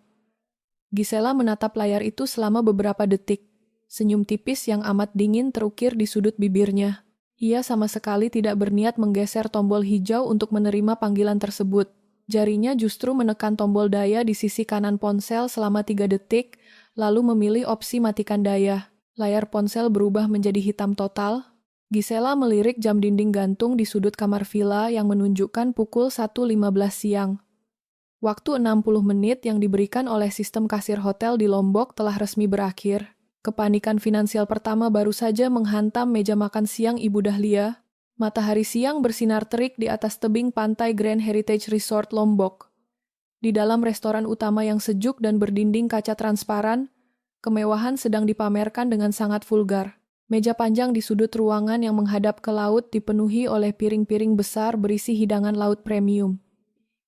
Gisela menatap layar itu selama beberapa detik. Senyum tipis yang amat dingin terukir di sudut bibirnya. Ia sama sekali tidak berniat menggeser tombol hijau untuk menerima panggilan tersebut. Jarinya justru menekan tombol daya di sisi kanan ponsel selama 3 detik, lalu memilih opsi matikan daya. Layar ponsel berubah menjadi hitam total. Gisela melirik jam dinding gantung di sudut kamar villa yang menunjukkan pukul 1.15 siang. Waktu 60 menit yang diberikan oleh sistem kasir hotel di Lombok telah resmi berakhir. Kepanikan finansial pertama baru saja menghantam meja makan siang Ibu Dahlia. Matahari siang bersinar terik di atas tebing pantai Grand Heritage Resort Lombok. Di dalam restoran utama yang sejuk dan berdinding kaca transparan, kemewahan sedang dipamerkan dengan sangat vulgar. Meja panjang di sudut ruangan yang menghadap ke laut dipenuhi oleh piring-piring besar berisi hidangan laut premium.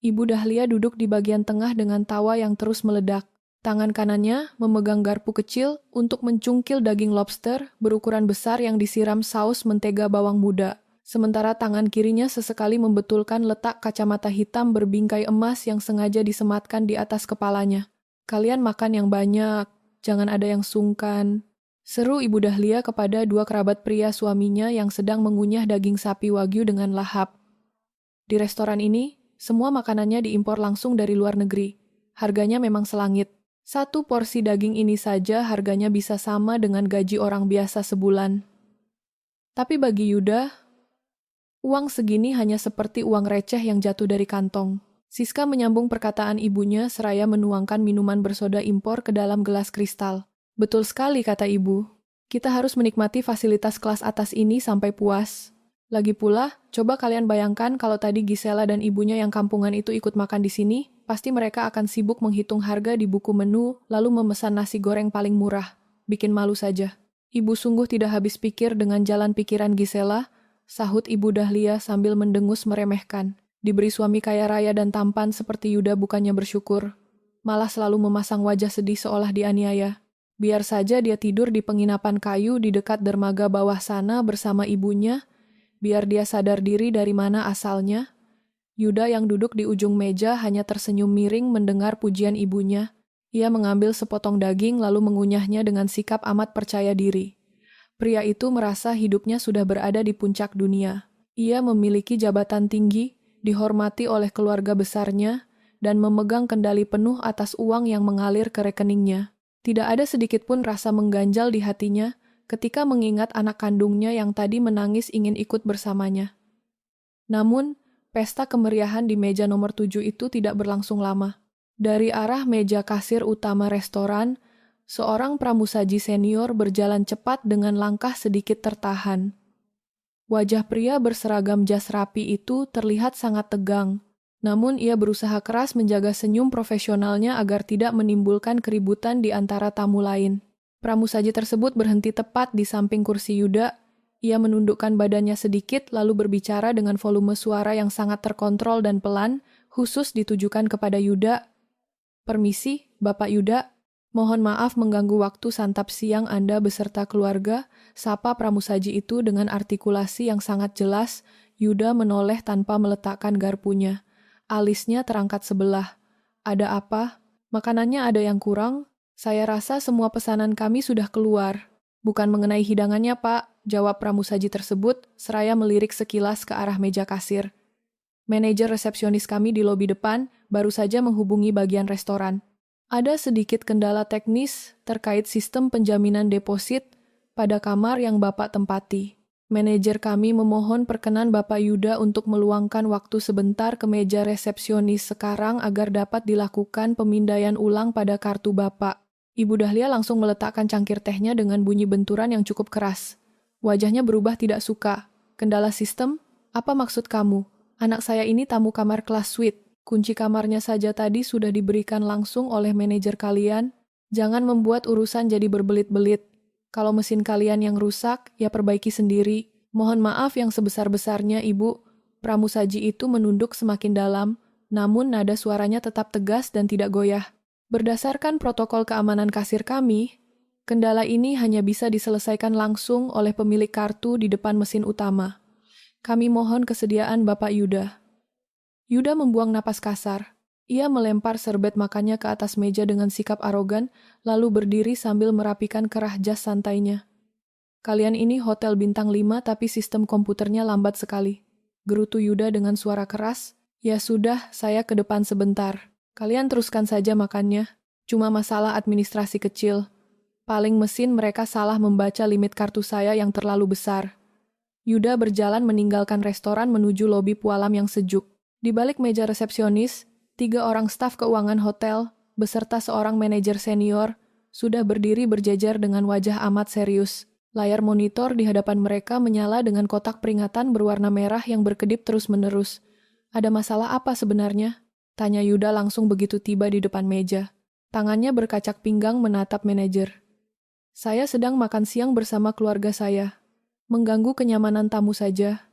Ibu Dahlia duduk di bagian tengah dengan tawa yang terus meledak. Tangan kanannya memegang garpu kecil untuk mencungkil daging lobster berukuran besar yang disiram saus mentega bawang muda. Sementara tangan kirinya sesekali membetulkan letak kacamata hitam berbingkai emas yang sengaja disematkan di atas kepalanya. "Kalian makan yang banyak, jangan ada yang sungkan." Seru Ibu Dahlia kepada dua kerabat pria suaminya yang sedang mengunyah daging sapi wagyu dengan lahap. Di restoran ini, semua makanannya diimpor langsung dari luar negeri. Harganya memang selangit. Satu porsi daging ini saja harganya bisa sama dengan gaji orang biasa sebulan. Tapi bagi Yuda, uang segini hanya seperti uang receh yang jatuh dari kantong. Siska menyambung perkataan ibunya seraya menuangkan minuman bersoda impor ke dalam gelas kristal. Betul sekali kata ibu. Kita harus menikmati fasilitas kelas atas ini sampai puas. Lagi pula, coba kalian bayangkan kalau tadi Gisela dan ibunya yang kampungan itu ikut makan di sini, pasti mereka akan sibuk menghitung harga di buku menu, lalu memesan nasi goreng paling murah. Bikin malu saja. Ibu sungguh tidak habis pikir dengan jalan pikiran Gisela, sahut Ibu Dahlia sambil mendengus meremehkan. Diberi suami kaya raya dan tampan seperti Yuda bukannya bersyukur, malah selalu memasang wajah sedih seolah dianiaya. Biar saja dia tidur di penginapan kayu di dekat dermaga bawah sana bersama ibunya, biar dia sadar diri dari mana asalnya. Yuda yang duduk di ujung meja hanya tersenyum miring mendengar pujian ibunya. Ia mengambil sepotong daging lalu mengunyahnya dengan sikap amat percaya diri. Pria itu merasa hidupnya sudah berada di puncak dunia. Ia memiliki jabatan tinggi, dihormati oleh keluarga besarnya, dan memegang kendali penuh atas uang yang mengalir ke rekeningnya. Tidak ada sedikit pun rasa mengganjal di hatinya ketika mengingat anak kandungnya yang tadi menangis ingin ikut bersamanya. Namun, pesta kemeriahan di meja nomor 7 itu tidak berlangsung lama. Dari arah meja kasir utama restoran, seorang pramusaji senior berjalan cepat dengan langkah sedikit tertahan. Wajah pria berseragam jas rapi itu terlihat sangat tegang. Namun ia berusaha keras menjaga senyum profesionalnya agar tidak menimbulkan keributan di antara tamu lain. Pramusaji tersebut berhenti tepat di samping kursi Yuda. Ia menundukkan badannya sedikit lalu berbicara dengan volume suara yang sangat terkontrol dan pelan, khusus ditujukan kepada Yuda. "Permisi, Bapak Yuda. Mohon maaf mengganggu waktu santap siang Anda beserta keluarga," sapa pramusaji itu dengan artikulasi yang sangat jelas. Yuda menoleh tanpa meletakkan garpunya. Alisnya terangkat sebelah. "Ada apa? Makanannya ada yang kurang? Saya rasa semua pesanan kami sudah keluar." "Bukan mengenai hidangannya, Pak," jawab pramusaji tersebut, seraya melirik sekilas ke arah meja kasir. "Manajer resepsionis kami di lobi depan baru saja menghubungi bagian restoran. Ada sedikit kendala teknis terkait sistem penjaminan deposit pada kamar yang Bapak tempati. Manajer kami memohon perkenan Bapak Yuda untuk meluangkan waktu sebentar ke meja resepsionis sekarang agar dapat dilakukan pemindaian ulang pada kartu Bapak." Ibu Dahlia langsung meletakkan cangkir tehnya dengan bunyi benturan yang cukup keras. Wajahnya berubah tidak suka. "Kendala sistem? Apa maksud kamu? Anak saya ini tamu kamar kelas suite. Kunci kamarnya saja tadi sudah diberikan langsung oleh manajer kalian. Jangan membuat urusan jadi berbelit-belit. Kalau mesin kalian yang rusak, ya perbaiki sendiri. Mohon maaf yang sebesar-besarnya, Ibu." Pramusaji itu menunduk semakin dalam, namun nada suaranya tetap tegas dan tidak goyah. "Berdasarkan protokol keamanan kasir kami, kendala ini hanya bisa diselesaikan langsung oleh pemilik kartu di depan mesin utama. Kami mohon kesediaan Bapak Yuda." Yuda membuang napas kasar. Ia melempar serbet makannya ke atas meja dengan sikap arogan, lalu berdiri sambil merapikan kerah jas santainya. "Kalian ini hotel bintang 5 tapi sistem komputernya lambat sekali," gerutu Yuda dengan suara keras. "Ya sudah, saya ke depan sebentar. Kalian teruskan saja makannya. Cuma masalah administrasi kecil. Paling mesin mereka salah membaca limit kartu saya yang terlalu besar." Yuda berjalan meninggalkan restoran menuju lobi pualam yang sejuk. Di balik meja resepsionis, 3 orang staf keuangan hotel, beserta seorang manajer senior, sudah berdiri berjejer dengan wajah amat serius. Layar monitor di hadapan mereka menyala dengan kotak peringatan berwarna merah yang berkedip terus-menerus. "Ada masalah apa sebenarnya?" tanya Yuda langsung begitu tiba di depan meja. Tangannya berkacak pinggang menatap manajer. "Saya sedang makan siang bersama keluarga saya. Mengganggu kenyamanan tamu saja."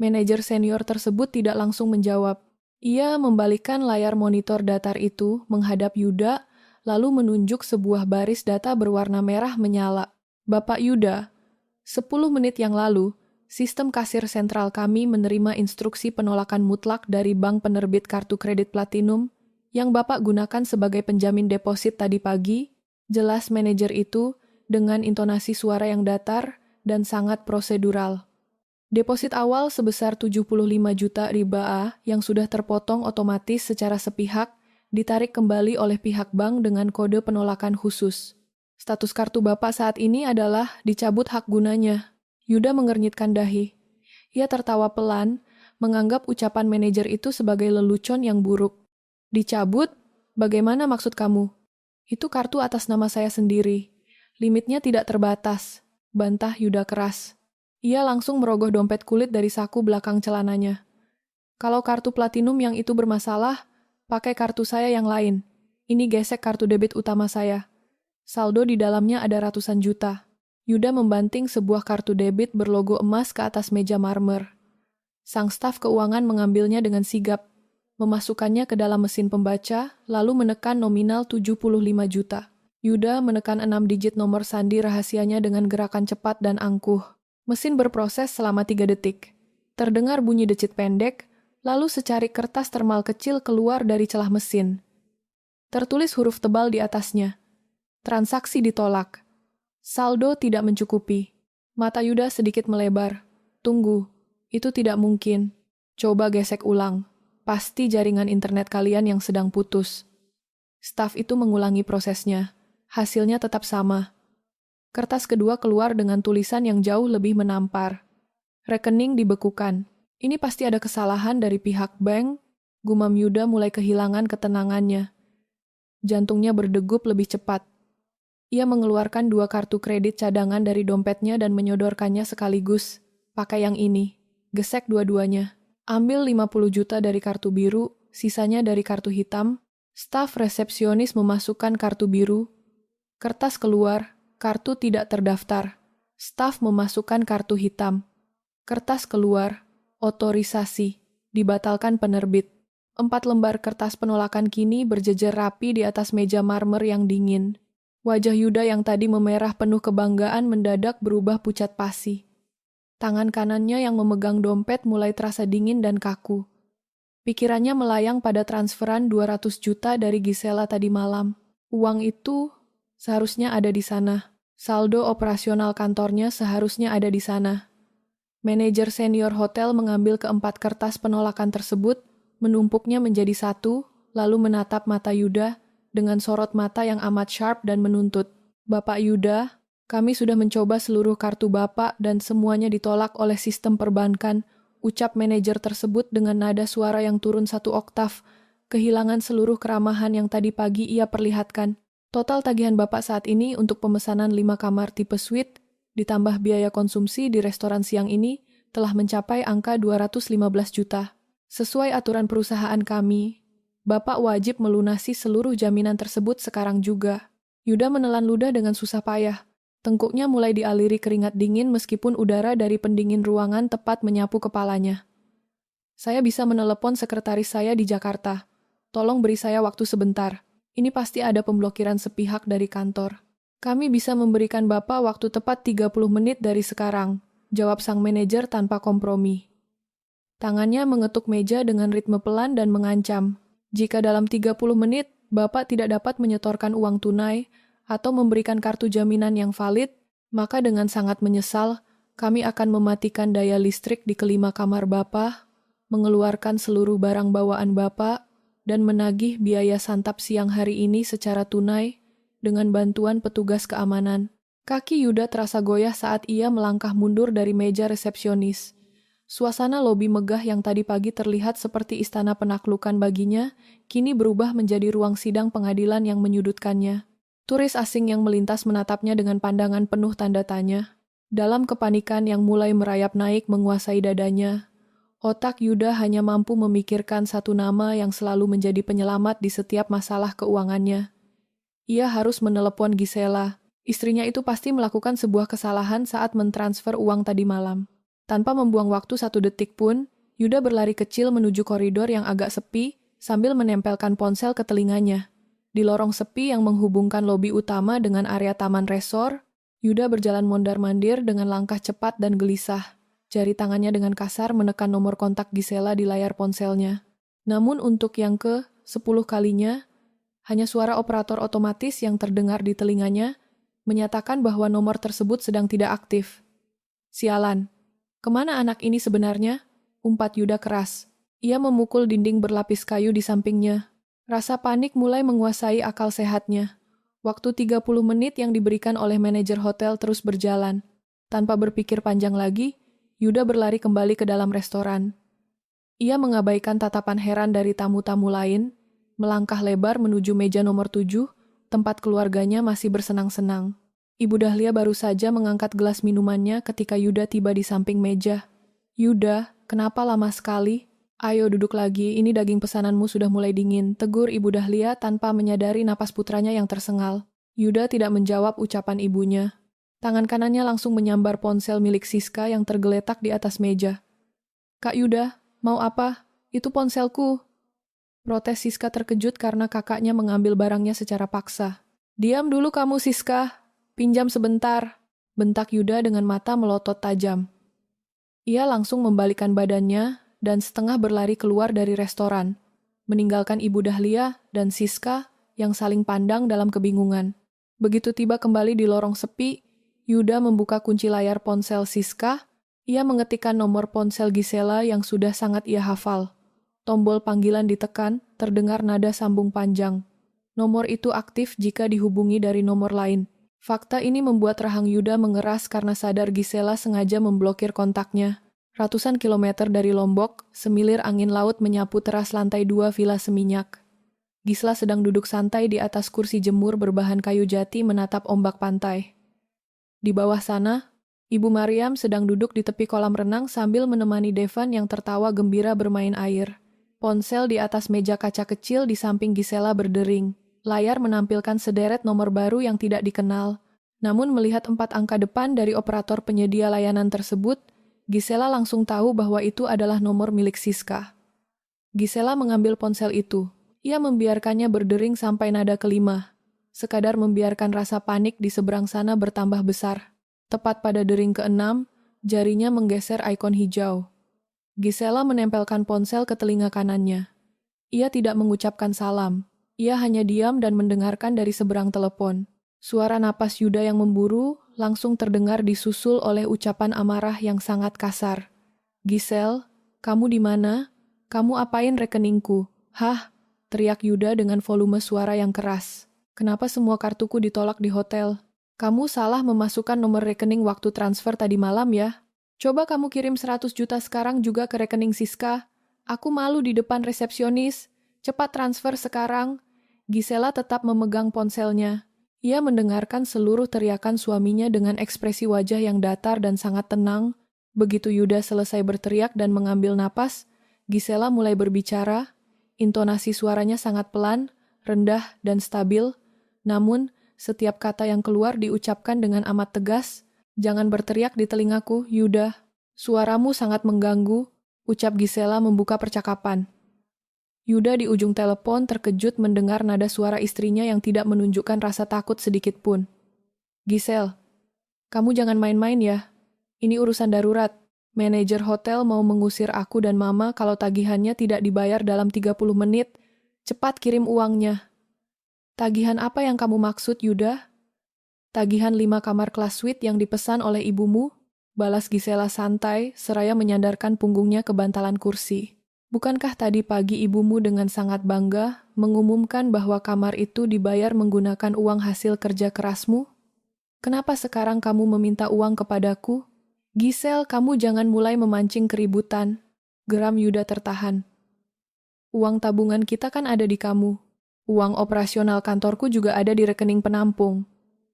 Manajer senior tersebut tidak langsung menjawab. Ia membalikkan layar monitor datar itu menghadap Yuda, lalu menunjuk sebuah baris data berwarna merah menyala. "Bapak Yuda, 10 menit yang lalu, sistem kasir sentral kami menerima instruksi penolakan mutlak dari bank penerbit kartu kredit platinum yang Bapak gunakan sebagai penjamin deposit tadi pagi," jelas manajer itu, dengan intonasi suara yang datar dan sangat prosedural. Deposit awal sebesar 75 juta riba yang sudah terpotong otomatis secara sepihak ditarik kembali oleh pihak bank dengan kode penolakan khusus. Status kartu Bapak saat ini adalah dicabut hak gunanya. Yuda mengernyitkan dahi. Ia tertawa pelan, menganggap ucapan manajer itu sebagai lelucon yang buruk. Dicabut? Bagaimana maksud kamu? Itu kartu atas nama saya sendiri. Limitnya tidak terbatas, bantah Yuda keras. Ia langsung merogoh dompet kulit dari saku belakang celananya. Kalau kartu platinum yang itu bermasalah, pakai kartu saya yang lain. Ini gesek kartu debit utama saya. Saldo di dalamnya ada ratusan juta. Yuda membanting sebuah kartu debit berlogo emas ke atas meja marmer. Sang staf keuangan mengambilnya dengan sigap, memasukkannya ke dalam mesin pembaca, lalu menekan nominal 75 juta. Yuda menekan 6 digit nomor sandi rahasianya dengan gerakan cepat dan angkuh. Mesin berproses selama 3 detik. Terdengar bunyi decit pendek, lalu secarik kertas termal kecil keluar dari celah mesin. Tertulis huruf tebal di atasnya. Transaksi ditolak. Saldo tidak mencukupi. Mata Yuda sedikit melebar. Tunggu, itu tidak mungkin. Coba gesek ulang. Pasti jaringan internet kalian yang sedang putus. Staf itu mengulangi prosesnya. Hasilnya tetap sama. Kertas kedua keluar dengan tulisan yang jauh lebih menampar. Rekening dibekukan. Ini pasti ada kesalahan dari pihak bank. Gumam Yuda mulai kehilangan ketenangannya. Jantungnya berdegup lebih cepat. Ia mengeluarkan 2 kartu kredit cadangan dari dompetnya dan menyodorkannya sekaligus. Pakai yang ini. Gesek dua-duanya. Ambil 50 juta dari kartu biru, sisanya dari kartu hitam. Staf resepsionis memasukkan kartu biru. Kertas keluar, kartu tidak terdaftar. Staf memasukkan kartu hitam. Kertas keluar, otorisasi, dibatalkan penerbit. 4 lembar kertas penolakan kini berjejer rapi di atas meja marmer yang dingin. Wajah Yuda yang tadi memerah penuh kebanggaan mendadak berubah pucat pasi. Tangan kanannya yang memegang dompet mulai terasa dingin dan kaku. Pikirannya melayang pada transferan 200 juta dari Gisela tadi malam. Uang itu seharusnya ada di sana. Saldo operasional kantornya seharusnya ada di sana. Manajer senior hotel mengambil keempat kertas penolakan tersebut, menumpuknya menjadi satu, lalu menatap mata Yuda dengan sorot mata yang amat sharp dan menuntut. Bapak Yuda, kami sudah mencoba seluruh kartu Bapak dan semuanya ditolak oleh sistem perbankan, ucap manajer tersebut dengan nada suara yang turun 1 oktav, kehilangan seluruh keramahan yang tadi pagi ia perlihatkan. Total tagihan Bapak saat ini untuk pemesanan 5 kamar tipe suite, ditambah biaya konsumsi di restoran siang ini, telah mencapai angka 215 juta. Sesuai aturan perusahaan kami, Bapak wajib melunasi seluruh jaminan tersebut sekarang juga. Yuda menelan ludah dengan susah payah. Tengkuknya mulai dialiri keringat dingin meskipun udara dari pendingin ruangan tepat menyapu kepalanya. Saya bisa menelepon sekretaris saya di Jakarta. Tolong beri saya waktu sebentar. Ini pasti ada pemblokiran sepihak dari kantor. Kami bisa memberikan Bapak waktu tepat 30 menit dari sekarang, jawab sang manajer tanpa kompromi. Tangannya mengetuk meja dengan ritme pelan dan mengancam. Jika dalam 30 menit Bapak tidak dapat menyetorkan uang tunai atau memberikan kartu jaminan yang valid, maka dengan sangat menyesal, kami akan mematikan daya listrik di kelima kamar Bapak, mengeluarkan seluruh barang bawaan Bapak, dan menagih biaya santap siang hari ini secara tunai dengan bantuan petugas keamanan. Kaki Yuda terasa goyah saat ia melangkah mundur dari meja resepsionis. Suasana lobi megah yang tadi pagi terlihat seperti istana penaklukan baginya, kini berubah menjadi ruang sidang pengadilan yang menyudutkannya. Turis asing yang melintas menatapnya dengan pandangan penuh tanda tanya. Dalam kepanikan yang mulai merayap naik menguasai dadanya, otak Yuda hanya mampu memikirkan satu nama yang selalu menjadi penyelamat di setiap masalah keuangannya. Ia harus menelepon Gisela. Istrinya itu pasti melakukan sebuah kesalahan saat mentransfer uang tadi malam. Tanpa membuang waktu 1 detik pun, Yuda berlari kecil menuju koridor yang agak sepi sambil menempelkan ponsel ke telinganya. Di lorong sepi yang menghubungkan lobi utama dengan area taman resor, Yuda berjalan mondar-mandir dengan langkah cepat dan gelisah. Jari tangannya dengan kasar menekan nomor kontak Gisela di layar ponselnya. Namun untuk yang ke-10 kalinya, hanya suara operator otomatis yang terdengar di telinganya, menyatakan bahwa nomor tersebut sedang tidak aktif. Sialan. Kemana anak ini sebenarnya? Umpat Yuda keras. Ia memukul dinding berlapis kayu di sampingnya. Rasa panik mulai menguasai akal sehatnya. Waktu 30 menit yang diberikan oleh manajer hotel terus berjalan. Tanpa berpikir panjang lagi, Yuda berlari kembali ke dalam restoran. Ia mengabaikan tatapan heran dari tamu-tamu lain, melangkah lebar menuju meja nomor 7, tempat keluarganya masih bersenang-senang. Ibu Dahlia baru saja mengangkat gelas minumannya ketika Yuda tiba di samping meja. "Yuda, kenapa lama sekali? Ayo duduk lagi, ini daging pesananmu sudah mulai dingin," tegur Ibu Dahlia tanpa menyadari napas putranya yang tersengal. Yuda tidak menjawab ucapan ibunya. Tangan kanannya langsung menyambar ponsel milik Siska yang tergeletak di atas meja. "Kak Yuda, mau apa? Itu ponselku." Protes Siska terkejut karena kakaknya mengambil barangnya secara paksa. "Diam dulu kamu, Siska. Pinjam sebentar," bentak Yuda dengan mata melotot tajam. Ia langsung membalikkan badannya dan setengah berlari keluar dari restoran, meninggalkan Ibu Dahlia dan Siska yang saling pandang dalam kebingungan. Begitu tiba kembali di lorong sepi, Yuda membuka kunci layar ponsel Siska. Ia mengetikkan nomor ponsel Gisela yang sudah sangat ia hafal. Tombol panggilan ditekan, terdengar nada sambung panjang. Nomor itu aktif jika dihubungi dari nomor lain. Fakta ini membuat rahang Yuda mengeras karena sadar Gisela sengaja memblokir kontaknya. Ratusan kilometer dari Lombok, semilir angin laut menyapu teras lantai 2 villa seminyak. Gisela sedang duduk santai di atas kursi jemur berbahan kayu jati menatap ombak pantai. Di bawah sana, Ibu Mariam sedang duduk di tepi kolam renang sambil menemani Devan yang tertawa gembira bermain air. Ponsel di atas meja kaca kecil di samping Gisela berdering. Layar menampilkan sederet nomor baru yang tidak dikenal. Namun melihat 4 angka depan dari operator penyedia layanan tersebut, Gisela langsung tahu bahwa itu adalah nomor milik Siska. Gisela mengambil ponsel itu. Ia membiarkannya berdering sampai nada kelima. Sekadar membiarkan rasa panik di seberang sana bertambah besar. Tepat pada dering ke-6, jarinya menggeser ikon hijau. Gisela menempelkan ponsel ke telinga kanannya. Ia tidak mengucapkan salam. Ia hanya diam dan mendengarkan dari seberang telepon. Suara napas Yuda yang memburu langsung terdengar disusul oleh ucapan amarah yang sangat kasar. "Gisel, kamu di mana? Kamu apain rekeningku?" "Hah?" teriak Yuda dengan volume suara yang keras. "Kenapa semua kartuku ditolak di hotel? Kamu salah memasukkan nomor rekening waktu transfer tadi malam ya? Coba kamu kirim 100 juta sekarang juga ke rekening Siska. Aku malu di depan resepsionis. Cepat transfer sekarang." Gisela tetap memegang ponselnya. Ia mendengarkan seluruh teriakan suaminya dengan ekspresi wajah yang datar dan sangat tenang. Begitu Yuda selesai berteriak dan mengambil napas, Gisela mulai berbicara. Intonasi suaranya sangat pelan, rendah, dan stabil. Namun, setiap kata yang keluar diucapkan dengan amat tegas. "Jangan berteriak di telingaku, Yuda. Suaramu sangat mengganggu," ucap Gisela membuka percakapan. Yuda di ujung telepon terkejut mendengar nada suara istrinya yang tidak menunjukkan rasa takut sedikit pun. "Gisel, kamu jangan main-main ya. Ini urusan darurat. Manajer hotel mau mengusir aku dan Mama kalau tagihannya tidak dibayar dalam 30 menit. Cepat kirim uangnya." "Tagihan apa yang kamu maksud, Yuda?" "Tagihan 5 kamar kelas suite yang dipesan oleh ibumu," balas Gisela santai seraya menyandarkan punggungnya ke bantalan kursi. "Bukankah tadi pagi ibumu dengan sangat bangga mengumumkan bahwa kamar itu dibayar menggunakan uang hasil kerja kerasmu? Kenapa sekarang kamu meminta uang kepadaku?" "Gisel, kamu jangan mulai memancing keributan," geram Yuda tertahan. "Uang tabungan kita kan ada di kamu. Uang operasional kantorku juga ada di rekening penampung.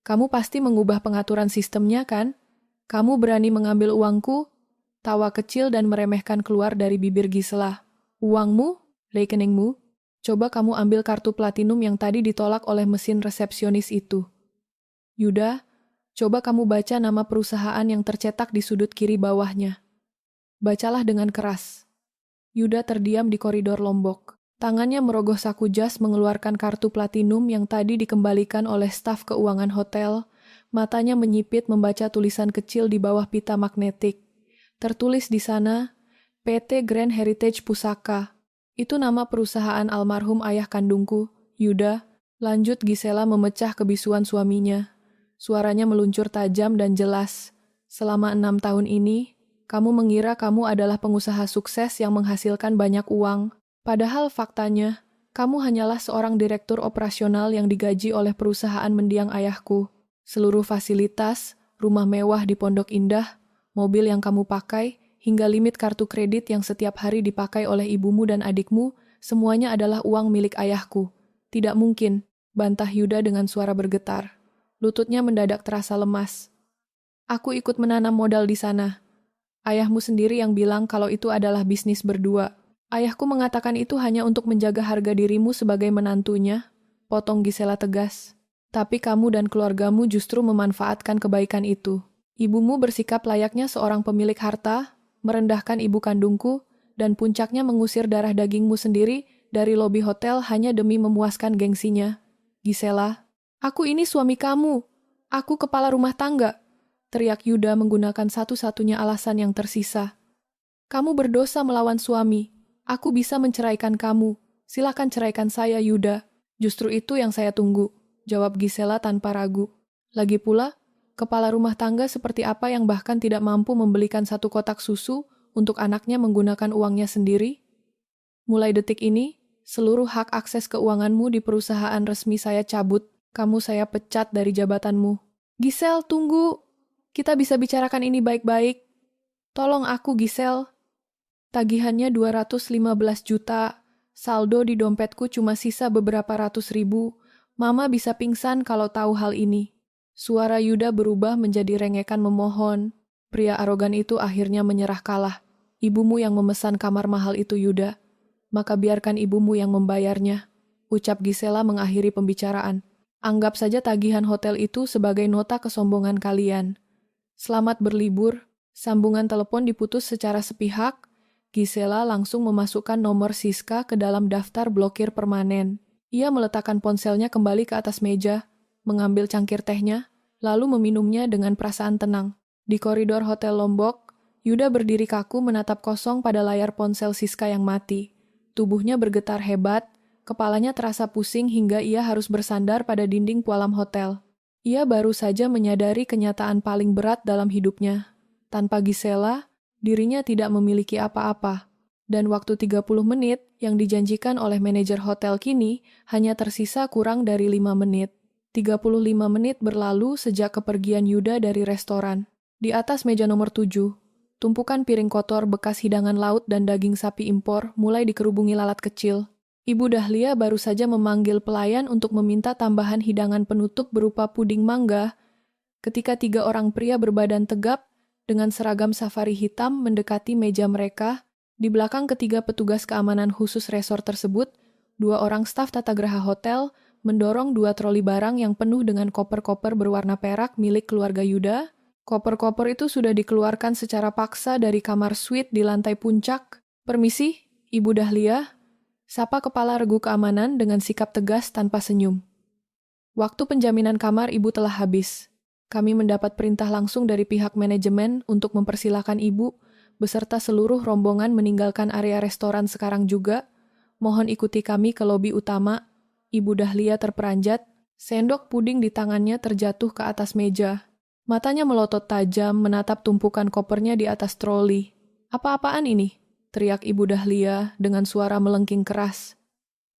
Kamu pasti mengubah pengaturan sistemnya kan? Kamu berani mengambil uangku?" Tawa kecil dan meremehkan keluar dari bibir Gisela. "Uangmu? Rekeningmu? Coba kamu ambil kartu platinum yang tadi ditolak oleh mesin resepsionis itu. Yuda, coba kamu baca nama perusahaan yang tercetak di sudut kiri bawahnya. Bacalah dengan keras." Yuda terdiam di koridor Lombok. Tangannya merogoh saku jas mengeluarkan kartu platinum yang tadi dikembalikan oleh staf keuangan hotel. Matanya menyipit membaca tulisan kecil di bawah pita magnetik. Tertulis di sana, PT Grand Heritage Pusaka. "Itu nama perusahaan almarhum ayah kandungku, Yuda," lanjut Gisela memecah kebisuan suaminya. Suaranya meluncur tajam dan jelas. Selama 6 tahun ini, kamu mengira kamu adalah pengusaha sukses yang menghasilkan banyak uang. Padahal faktanya, kamu hanyalah seorang direktur operasional yang digaji oleh perusahaan mendiang ayahku. Seluruh fasilitas, rumah mewah di Pondok Indah, mobil yang kamu pakai, hingga limit kartu kredit yang setiap hari dipakai oleh ibumu dan adikmu, semuanya adalah uang milik ayahku. Tidak mungkin, bantah Yuda dengan suara bergetar. Lututnya mendadak terasa lemas. Aku ikut menanam modal di sana. Ayahmu sendiri yang bilang kalau itu adalah bisnis berdua. Ayahku mengatakan itu hanya untuk menjaga harga dirimu sebagai menantunya, potong Gisela tegas. Tapi kamu dan keluargamu justru memanfaatkan kebaikan itu. Ibumu bersikap layaknya seorang pemilik harta, merendahkan ibu kandungku, dan puncaknya mengusir darah dagingmu sendiri dari lobi hotel hanya demi memuaskan gengsinya. Gisela, aku ini suami kamu. Aku kepala rumah tangga. Teriak Yuda menggunakan satu-satunya alasan yang tersisa. Kamu berdosa melawan suami. Aku bisa menceraikan kamu. Silakan ceraikan saya, Yuda. Justru itu yang saya tunggu. Jawab Gisela tanpa ragu. Lagi pula, kepala rumah tangga seperti apa yang bahkan tidak mampu membelikan satu kotak susu untuk anaknya menggunakan uangnya sendiri? Mulai detik ini, seluruh hak akses keuanganmu di perusahaan resmi saya cabut. Kamu saya pecat dari jabatanmu. Gisel, tunggu. Kita bisa bicarakan ini baik-baik. Tolong aku, Gisel. Tagihannya 215 juta. Saldo di dompetku cuma sisa beberapa ratus ribu. Mama bisa pingsan kalau tahu hal ini. Suara Yuda berubah menjadi rengekan memohon. Pria arogan itu akhirnya menyerah kalah. Ibumu yang memesan kamar mahal itu, Yuda. Maka biarkan ibumu yang membayarnya. Ucap Gisela mengakhiri pembicaraan. Anggap saja tagihan hotel itu sebagai nota kesombongan kalian. Selamat berlibur. Sambungan telepon diputus secara sepihak. Gisela langsung memasukkan nomor Siska ke dalam daftar blokir permanen. Ia meletakkan ponselnya kembali ke atas meja, mengambil cangkir tehnya, lalu meminumnya dengan perasaan tenang. Di koridor Hotel Lombok, Yuda berdiri kaku menatap kosong pada layar ponsel Siska yang mati. Tubuhnya bergetar hebat, kepalanya terasa pusing hingga ia harus bersandar pada dinding pualam hotel. Ia baru saja menyadari kenyataan paling berat dalam hidupnya. Tanpa Gisela, dirinya tidak memiliki apa-apa. Dan waktu 30 menit yang dijanjikan oleh manajer hotel kini hanya tersisa kurang dari 5 menit. 35 menit berlalu sejak kepergian Yuda dari restoran. Di atas meja nomor 7, tumpukan piring kotor bekas hidangan laut dan daging sapi impor mulai dikerubungi lalat kecil. Ibu Dahlia baru saja memanggil pelayan untuk meminta tambahan hidangan penutup berupa puding mangga, ketika 3 orang pria berbadan tegap dengan seragam safari hitam mendekati meja mereka. Di belakang ketiga petugas keamanan khusus resort tersebut, 2 orang staf tata geraha hotel mendorong 2 troli barang yang penuh dengan koper-koper berwarna perak milik keluarga Yuda. Koper-koper itu sudah dikeluarkan secara paksa dari kamar suite di lantai puncak. Permisi, Ibu Dahlia. Sapa kepala regu keamanan dengan sikap tegas tanpa senyum. Waktu penjaminan kamar Ibu telah habis. Kami mendapat perintah langsung dari pihak manajemen untuk mempersilahkan Ibu beserta seluruh rombongan meninggalkan area restoran sekarang juga. Mohon ikuti kami ke lobi utama. Ibu Dahlia terperanjat, sendok puding di tangannya terjatuh ke atas meja. Matanya melotot tajam menatap tumpukan kopernya di atas troli. Apa-apaan ini? Teriak Ibu Dahlia dengan suara melengking keras.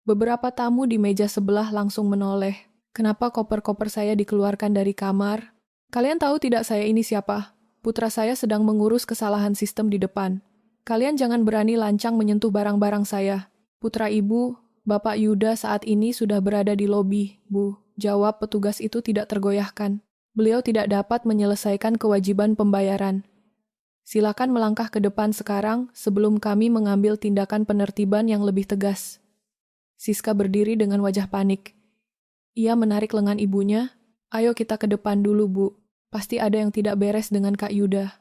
Beberapa tamu di meja sebelah langsung menoleh. Kenapa koper-koper saya dikeluarkan dari kamar? Kalian tahu tidak saya ini siapa? Putra saya sedang mengurus kesalahan sistem di depan. Kalian jangan berani lancang menyentuh barang-barang saya. Putra ibu, Bapak Yuda saat ini sudah berada di lobi, Bu. Jawab petugas itu tidak tergoyahkan. Beliau tidak dapat menyelesaikan kewajiban pembayaran. Silakan melangkah ke depan sekarang sebelum kami mengambil tindakan penertiban yang lebih tegas. Siska berdiri dengan wajah panik. Ia menarik lengan ibunya. Ayo kita ke depan dulu, Bu. Pasti ada yang tidak beres dengan Kak Yuda.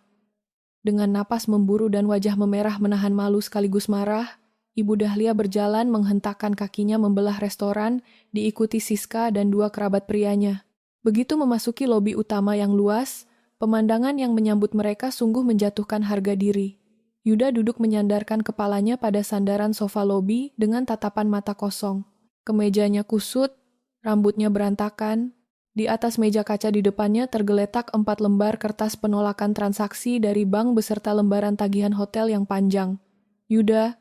Dengan napas memburu dan wajah memerah menahan malu sekaligus marah, Ibu Dahlia berjalan menghentakkan kakinya membelah restoran, diikuti Siska dan 2 kerabat prianya. Begitu memasuki lobi utama yang luas, pemandangan yang menyambut mereka sungguh menjatuhkan harga diri. Yuda duduk menyandarkan kepalanya pada sandaran sofa lobi dengan tatapan mata kosong. Kemejanya kusut, rambutnya berantakan. Di atas meja kaca di depannya tergeletak 4 lembar kertas penolakan transaksi dari bank beserta lembaran tagihan hotel yang panjang. "Yuda,"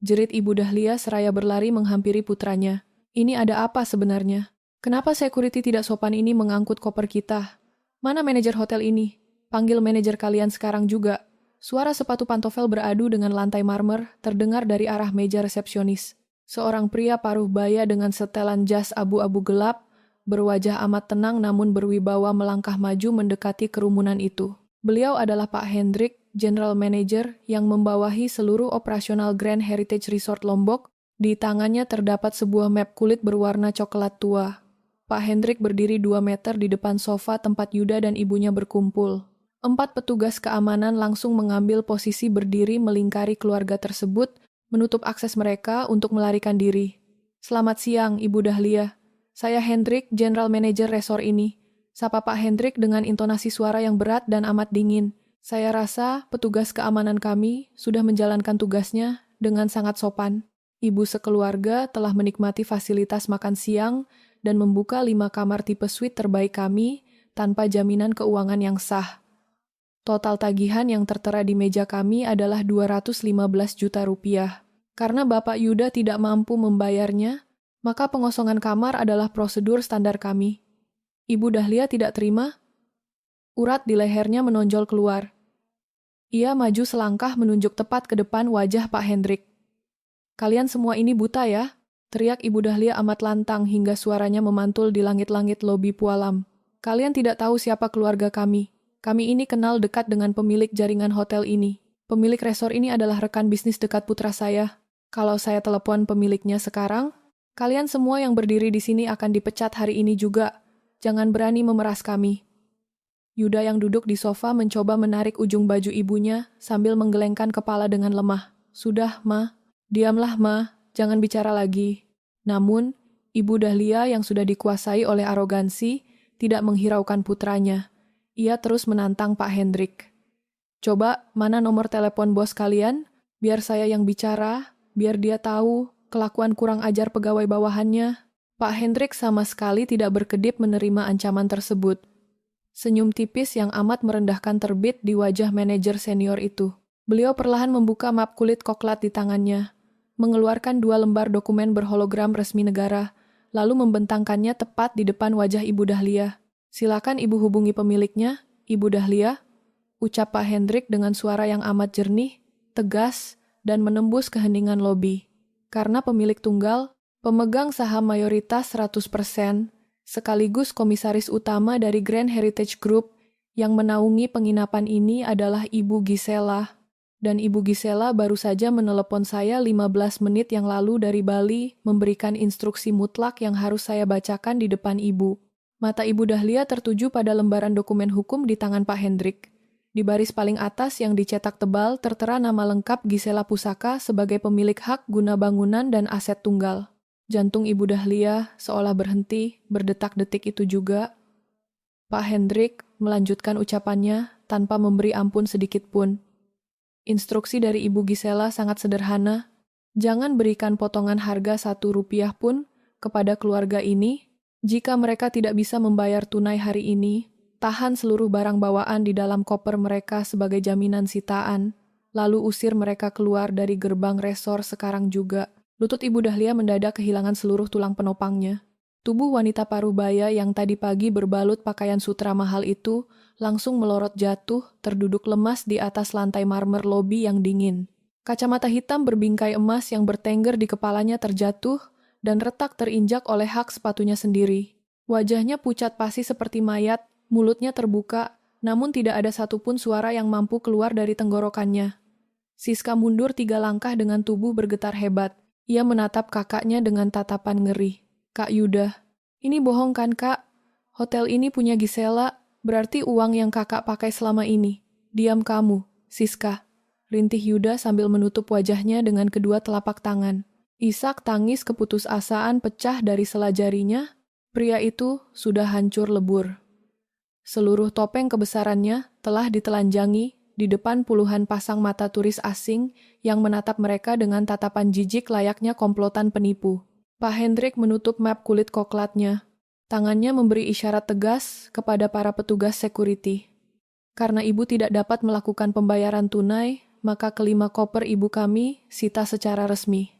jerit Ibu Dahlia seraya berlari menghampiri putranya. "Ini ada apa sebenarnya? Kenapa security tidak sopan ini mengangkut koper kita? Mana manajer hotel ini? Panggil manajer kalian sekarang juga." Suara sepatu pantofel beradu dengan lantai marmer terdengar dari arah meja resepsionis. Seorang pria paruh baya dengan setelan jas abu-abu gelap, berwajah amat tenang namun berwibawa melangkah maju mendekati kerumunan itu. Beliau adalah Pak Hendrik, General Manager yang membawahi seluruh operasional Grand Heritage Resort Lombok. Di tangannya terdapat sebuah map kulit berwarna coklat tua. Pak Hendrik berdiri 2 meter di depan sofa tempat Yuda dan ibunya berkumpul. 4 petugas keamanan langsung mengambil posisi berdiri melingkari keluarga tersebut, menutup akses mereka untuk melarikan diri. "Selamat siang, Ibu Dahlia. Saya Hendrik, General Manager resort ini," sapa Pak Hendrik dengan intonasi suara yang berat dan amat dingin. "Saya rasa petugas keamanan kami sudah menjalankan tugasnya dengan sangat sopan. Ibu sekeluarga telah menikmati fasilitas makan siang dan membuka 5 kamar tipe suite terbaik kami tanpa jaminan keuangan yang sah. Total tagihan yang tertera di meja kami adalah 215 juta rupiah. Karena Bapak Yuda tidak mampu membayarnya, maka pengosongan kamar adalah prosedur standar kami." Ibu Dahlia tidak terima. Urat di lehernya menonjol keluar. Ia maju selangkah menunjuk tepat ke depan wajah Pak Hendrik. "Kalian semua ini buta ya?" teriak Ibu Dahlia amat lantang hingga suaranya memantul di langit-langit lobi Pualam. "Kalian tidak tahu siapa keluarga kami. Kami ini kenal dekat dengan pemilik jaringan hotel ini. Pemilik resor ini adalah rekan bisnis dekat putra saya. Kalau saya telepon pemiliknya sekarang, kalian semua yang berdiri di sini akan dipecat hari ini juga. Jangan berani memeras kami." Yuda yang duduk di sofa mencoba menarik ujung baju ibunya sambil menggelengkan kepala dengan lemah. "Sudah, Ma. Diamlah, Ma. Jangan bicara lagi." Namun, Ibu Dahlia yang sudah dikuasai oleh arogansi tidak menghiraukan putranya. Ia terus menantang Pak Hendrik. "Coba, mana nomor telepon bos kalian? Biar saya yang bicara, biar dia tahu kelakuan kurang ajar pegawai bawahannya." Pak Hendrik sama sekali tidak berkedip menerima ancaman tersebut. Senyum tipis yang amat merendahkan terbit di wajah manajer senior itu. Beliau perlahan membuka map kulit koklat di tangannya, mengeluarkan 2 lembar dokumen berhologram resmi negara, lalu membentangkannya tepat di depan wajah Ibu Dahlia. "Silakan Ibu hubungi pemiliknya, Ibu Dahlia," ucap Pak Hendrik dengan suara yang amat jernih, tegas, dan menembus keheningan lobi. Karena pemilik tunggal, pemegang saham mayoritas 100%, sekaligus komisaris utama dari Grand Heritage Group yang menaungi penginapan ini adalah Ibu Gisela. Dan Ibu Gisela baru saja menelepon saya 15 menit yang lalu dari Bali memberikan instruksi mutlak yang harus saya bacakan di depan Ibu. Mata Ibu Dahlia tertuju pada lembaran dokumen hukum di tangan Pak Hendrik. Di baris paling atas yang dicetak tebal tertera nama lengkap Gisela Pusaka sebagai pemilik hak guna bangunan dan aset tunggal. Jantung Ibu Dahlia seolah berhenti berdetak-detik itu juga. Pak Hendrik melanjutkan ucapannya tanpa memberi ampun sedikit pun. Instruksi dari Ibu Gisela sangat sederhana. Jangan berikan potongan harga 1 rupiah pun kepada keluarga ini. Jika mereka tidak bisa membayar tunai hari ini, tahan seluruh barang bawaan di dalam koper mereka sebagai jaminan sitaan, lalu usir mereka keluar dari gerbang resor sekarang juga. Lutut Ibu Dahlia mendadak kehilangan seluruh tulang penopangnya. Tubuh wanita parubaya yang tadi pagi berbalut pakaian sutra mahal itu langsung melorot jatuh, terduduk lemas di atas lantai marmer lobi yang dingin. Kacamata hitam berbingkai emas yang bertengger di kepalanya terjatuh dan retak terinjak oleh hak sepatunya sendiri. Wajahnya pucat pasi seperti mayat, mulutnya terbuka, namun tidak ada satupun suara yang mampu keluar dari tenggorokannya. Siska mundur 3 langkah dengan tubuh bergetar hebat. Ia menatap kakaknya dengan tatapan ngeri. "Kak Yuda, ini bohong kan, Kak? Hotel ini punya Gisela, berarti uang yang kakak pakai selama ini." "Diam kamu, Siska," rintih Yuda sambil menutup wajahnya dengan kedua telapak tangan. Isak tangis keputusasaan pecah dari sela jarinya. Pria itu sudah hancur lebur. Seluruh topeng kebesarannya telah ditelanjangi di depan puluhan pasang mata turis asing yang menatap mereka dengan tatapan jijik layaknya komplotan penipu. Pak Hendrik menutup map kulit koklatnya. Tangannya memberi isyarat tegas kepada para petugas security. Karena ibu tidak dapat melakukan pembayaran tunai, maka kelima koper ibu kami sita secara resmi.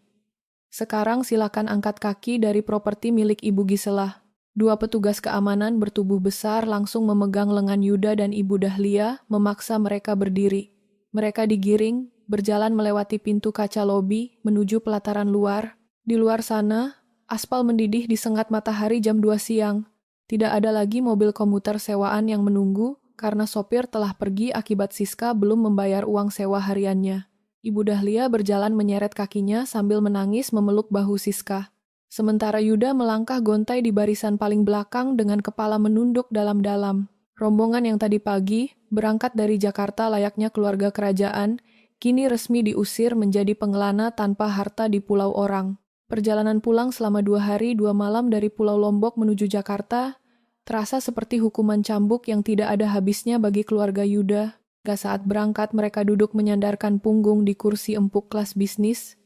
Sekarang silakan angkat kaki dari properti milik Ibu Gisela. Dua petugas keamanan bertubuh besar langsung memegang lengan Yuda dan Ibu Dahlia, memaksa mereka berdiri. Mereka digiring, berjalan melewati pintu kaca lobi, menuju pelataran luar. Di luar sana, aspal mendidih di sengat matahari jam 2 siang. Tidak ada lagi mobil komuter sewaan yang menunggu, karena sopir telah pergi akibat Siska belum membayar uang sewa hariannya. Ibu Dahlia berjalan menyeret kakinya sambil menangis memeluk bahu Siska. Sementara Yuda melangkah gontai di barisan paling belakang dengan kepala menunduk dalam-dalam. Rombongan yang tadi pagi berangkat dari Jakarta layaknya keluarga kerajaan, kini resmi diusir menjadi pengelana tanpa harta di pulau orang. Perjalanan pulang selama 2 hari 2 malam dari Pulau Lombok menuju Jakarta terasa seperti hukuman cambuk yang tidak ada habisnya bagi keluarga Yuda. Saat berangkat mereka duduk menyandarkan punggung di kursi empuk kelas bisnis.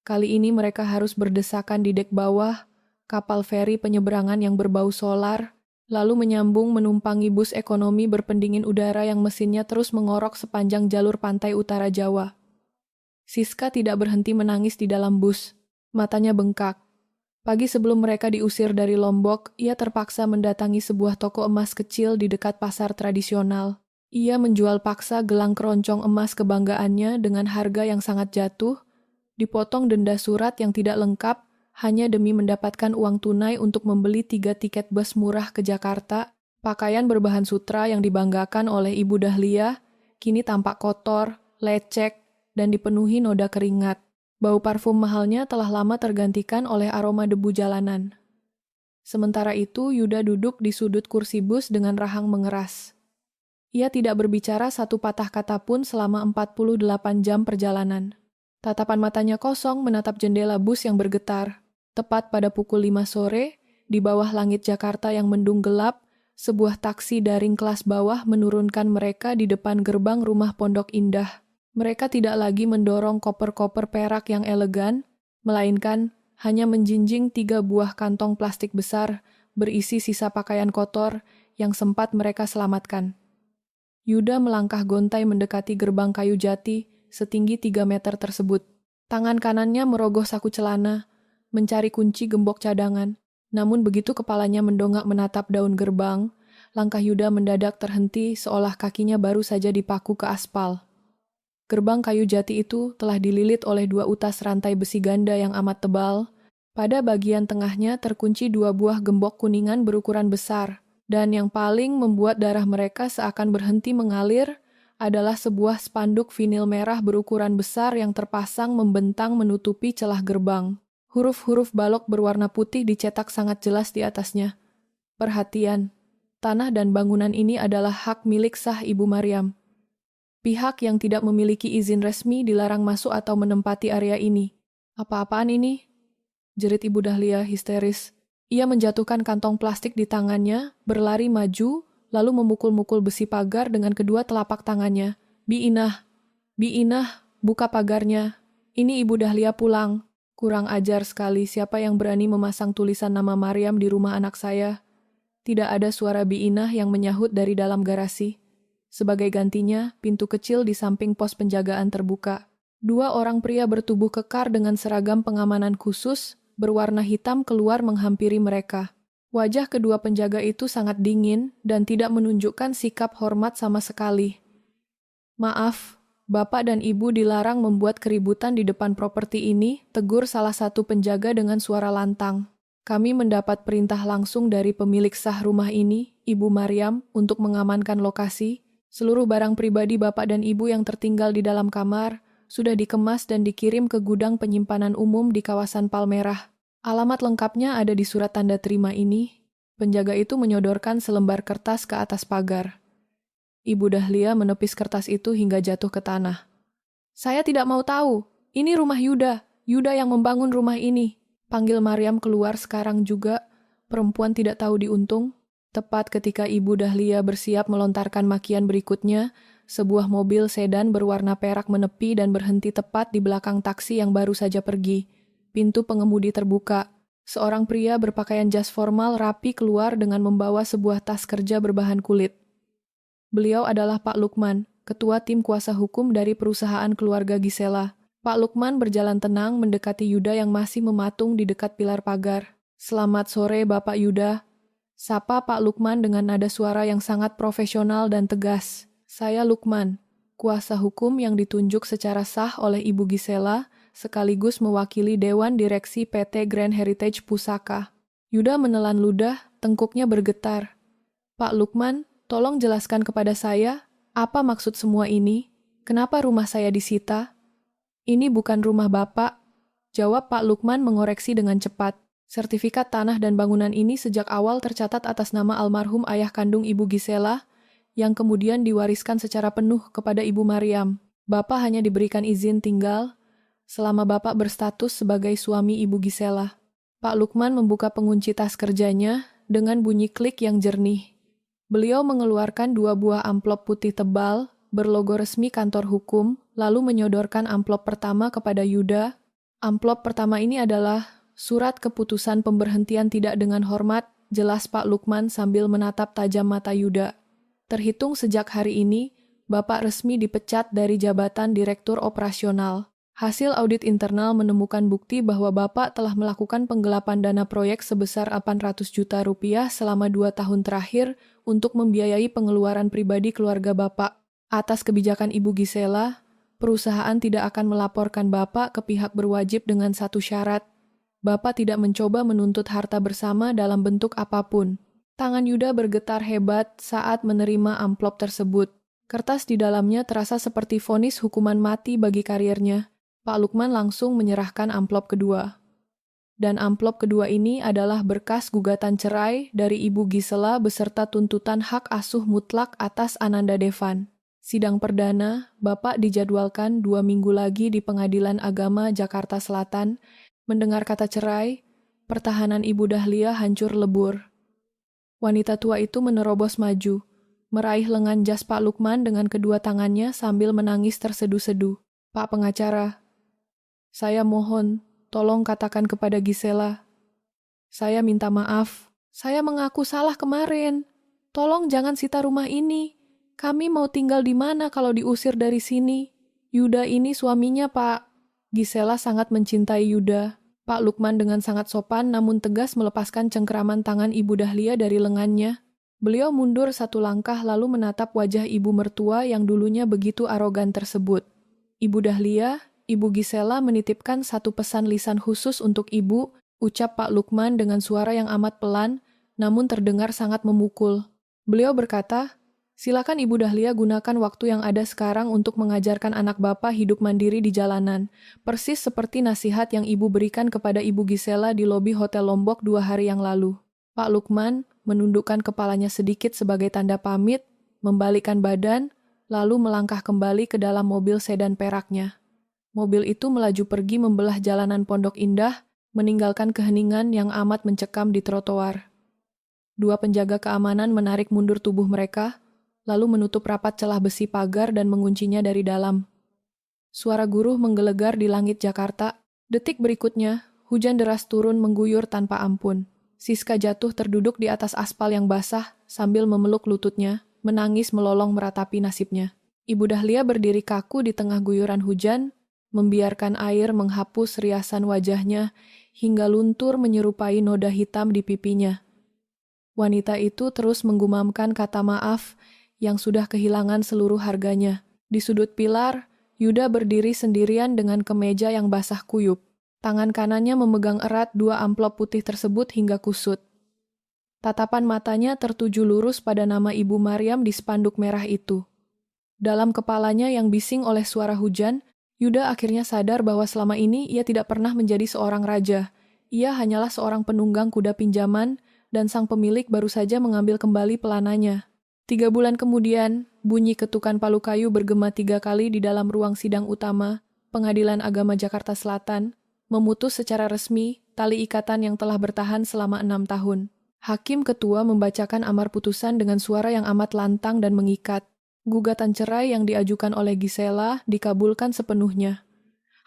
Kali ini mereka harus berdesakan di dek bawah, kapal feri penyeberangan yang berbau solar, lalu menyambung menumpangi bus ekonomi berpendingin udara yang mesinnya terus mengorok sepanjang jalur pantai utara Jawa. Siska tidak berhenti menangis di dalam bus. Matanya bengkak. Pagi sebelum mereka diusir dari Lombok, ia terpaksa mendatangi sebuah toko emas kecil di dekat pasar tradisional. Ia menjual paksa gelang keroncong emas kebanggaannya dengan harga yang sangat jatuh, dipotong denda surat yang tidak lengkap hanya demi mendapatkan uang tunai untuk membeli 3 tiket bus murah ke Jakarta. Pakaian berbahan sutra yang dibanggakan oleh Ibu Dahlia kini tampak kotor, lecek, dan dipenuhi noda keringat. Bau parfum mahalnya telah lama tergantikan oleh aroma debu jalanan. Sementara itu, Yuda duduk di sudut kursi bus dengan rahang mengeras. Ia tidak berbicara satu patah kata pun selama 48 jam perjalanan. Tatapan matanya kosong menatap jendela bus yang bergetar. Tepat pada pukul 5 sore, di bawah langit Jakarta yang mendung gelap, sebuah taksi daring kelas bawah menurunkan mereka di depan gerbang rumah Pondok Indah. Mereka tidak lagi mendorong koper-koper perak yang elegan, melainkan hanya menjinjing 3 buah kantong plastik besar berisi sisa pakaian kotor yang sempat mereka selamatkan. Yuda melangkah gontai mendekati gerbang kayu jati setinggi 3 meter tersebut. Tangan kanannya merogoh saku celana, mencari kunci gembok cadangan. Namun begitu kepalanya mendongak menatap daun gerbang, langkah Yuda mendadak terhenti seolah kakinya baru saja dipaku ke aspal. Gerbang kayu jati itu telah dililit oleh 2 utas rantai besi ganda yang amat tebal. Pada bagian tengahnya terkunci 2 buah gembok kuningan berukuran besar, dan yang paling membuat darah mereka seakan berhenti mengalir adalah sebuah spanduk vinil merah berukuran besar yang terpasang membentang menutupi celah gerbang. Huruf-huruf balok berwarna putih dicetak sangat jelas di atasnya. Perhatian, tanah dan bangunan ini adalah hak milik sah Ibu Maryam. Pihak yang tidak memiliki izin resmi dilarang masuk atau menempati area ini. Apa-apaan ini? Jerit Ibu Dahlia histeris. Ia menjatuhkan kantong plastik di tangannya, berlari maju, lalu memukul-mukul besi pagar dengan kedua telapak tangannya. Bi Inah, buka pagarnya. Ini Ibu Dahlia pulang. Kurang ajar sekali siapa yang berani memasang tulisan nama Maryam di rumah anak saya. Tidak ada suara Bi Inah yang menyahut dari dalam garasi. Sebagai gantinya, pintu kecil di samping pos penjagaan terbuka. 2 orang pria bertubuh kekar dengan seragam pengamanan khusus, berwarna hitam keluar menghampiri mereka. Wajah kedua penjaga itu sangat dingin dan tidak menunjukkan sikap hormat sama sekali. Maaf, Bapak dan Ibu dilarang membuat keributan di depan properti ini, tegur salah satu penjaga dengan suara lantang. Kami mendapat perintah langsung dari pemilik sah rumah ini, Ibu Maryam, untuk mengamankan lokasi. Seluruh barang pribadi Bapak dan Ibu yang tertinggal di dalam kamar sudah dikemas dan dikirim ke gudang penyimpanan umum di kawasan Palmerah. Alamat lengkapnya ada di surat tanda terima ini. Penjaga itu menyodorkan selembar kertas ke atas pagar. Ibu Dahlia menepis kertas itu hingga jatuh ke tanah. Saya tidak mau tahu. Ini rumah Yuda. Yuda yang membangun rumah ini. Panggil Maryam keluar sekarang juga. Perempuan tidak tahu diuntung. Tepat ketika Ibu Dahlia bersiap melontarkan makian berikutnya, sebuah mobil sedan berwarna perak menepi dan berhenti tepat di belakang taksi yang baru saja pergi. Pintu pengemudi terbuka. Seorang pria berpakaian jas formal rapi keluar dengan membawa sebuah tas kerja berbahan kulit. Beliau adalah Pak Lukman, ketua tim kuasa hukum dari perusahaan keluarga Gisela. Pak Lukman berjalan tenang mendekati Yuda yang masih mematung di dekat pilar pagar. "Selamat sore, Bapak Yuda," sapa Pak Lukman dengan nada suara yang sangat profesional dan tegas. "Saya Lukman, kuasa hukum yang ditunjuk secara sah oleh Ibu Gisela, sekaligus mewakili Dewan Direksi PT Grand Heritage Pusaka." Yuda menelan ludah, tengkuknya bergetar. "Pak Lukman, tolong jelaskan kepada saya, apa maksud semua ini? Kenapa rumah saya disita?" "Ini bukan rumah Bapak," jawab Pak Lukman mengoreksi dengan cepat. "Sertifikat tanah dan bangunan ini sejak awal tercatat atas nama almarhum ayah kandung Ibu Gisela, yang kemudian diwariskan secara penuh kepada Ibu Mariam. Bapak hanya diberikan izin tinggal selama Bapak berstatus sebagai suami Ibu Gisela." Pak Lukman membuka pengunci tas kerjanya dengan bunyi klik yang jernih. Beliau mengeluarkan 2 buah amplop putih tebal, berlogo resmi kantor hukum, lalu menyodorkan amplop pertama kepada Yuda. Amplop pertama ini adalah surat keputusan pemberhentian tidak dengan hormat, jelas Pak Lukman sambil menatap tajam mata Yuda. "Terhitung sejak hari ini, Bapak resmi dipecat dari jabatan Direktur Operasional. Hasil audit internal menemukan bukti bahwa Bapak telah melakukan penggelapan dana proyek sebesar 800 juta rupiah selama 2 tahun terakhir untuk membiayai pengeluaran pribadi keluarga Bapak. Atas kebijakan Ibu Gisela, perusahaan tidak akan melaporkan Bapak ke pihak berwajib dengan satu syarat. Bapak tidak mencoba menuntut harta bersama dalam bentuk apapun." Tangan Yuda bergetar hebat saat menerima amplop tersebut. Kertas di dalamnya terasa seperti vonis hukuman mati bagi karirnya. Pak Lukman langsung menyerahkan amplop kedua. Dan amplop kedua ini adalah berkas gugatan cerai dari Ibu Gisela beserta tuntutan hak asuh mutlak atas Ananda Devan. Sidang perdana, Bapak dijadwalkan 2 minggu lagi di Pengadilan Agama Jakarta Selatan. Mendengar kata cerai, pertahanan Ibu Dahlia hancur lebur. Wanita tua itu menerobos maju, meraih lengan jas Pak Lukman dengan kedua tangannya sambil menangis terseduh-seduh. "Pak pengacara, saya mohon, tolong katakan kepada Gisela. Saya minta maaf. Saya mengaku salah kemarin. Tolong jangan sita rumah ini. Kami mau tinggal di mana kalau diusir dari sini? Yuda ini suaminya, Pak." Gisela sangat mencintai Yuda. Pak Lukman dengan sangat sopan namun tegas melepaskan cengkeraman tangan Ibu Dahlia dari lengannya. Beliau mundur 1 langkah lalu menatap wajah ibu mertua yang dulunya begitu arogan tersebut. "Ibu Dahlia, Ibu Gisela menitipkan 1 pesan lisan khusus untuk Ibu," ucap Pak Lukman dengan suara yang amat pelan, namun terdengar sangat memukul. Beliau berkata, "Silakan Ibu Dahlia gunakan waktu yang ada sekarang untuk mengajarkan anak Bapak hidup mandiri di jalanan, persis seperti nasihat yang Ibu berikan kepada Ibu Gisela di lobi Hotel Lombok 2 hari yang lalu." Pak Lukman menundukkan kepalanya sedikit sebagai tanda pamit, membalikkan badan, lalu melangkah kembali ke dalam mobil sedan peraknya. Mobil itu melaju pergi membelah jalanan Pondok Indah, meninggalkan keheningan yang amat mencekam di trotoar. 2 penjaga keamanan menarik mundur tubuh mereka, lalu menutup rapat celah besi pagar dan menguncinya dari dalam. Suara guruh menggelegar di langit Jakarta. Detik berikutnya, hujan deras turun mengguyur tanpa ampun. Siska jatuh terduduk di atas aspal yang basah sambil memeluk lututnya, menangis melolong meratapi nasibnya. Ibu Dahlia berdiri kaku di tengah guyuran hujan, membiarkan air menghapus riasan wajahnya hingga luntur menyerupai noda hitam di pipinya. Wanita itu terus menggumamkan kata maaf yang sudah kehilangan seluruh harganya. Di sudut pilar, Yuda berdiri sendirian dengan kemeja yang basah kuyup. Tangan kanannya memegang erat 2 amplop putih tersebut hingga kusut. Tatapan matanya tertuju lurus pada nama Ibu Mariam di spanduk merah itu. Dalam kepalanya yang bising oleh suara hujan, Yuda akhirnya sadar bahwa selama ini ia tidak pernah menjadi seorang raja. Ia hanyalah seorang penunggang kuda pinjaman, dan sang pemilik baru saja mengambil kembali pelananya. 3 bulan kemudian, bunyi ketukan palu kayu bergema 3 kali di dalam ruang sidang utama Pengadilan Agama Jakarta Selatan, memutus secara resmi tali ikatan yang telah bertahan selama 6 tahun. Hakim ketua membacakan amar putusan dengan suara yang amat lantang dan mengikat. Gugatan cerai yang diajukan oleh Gisela dikabulkan sepenuhnya.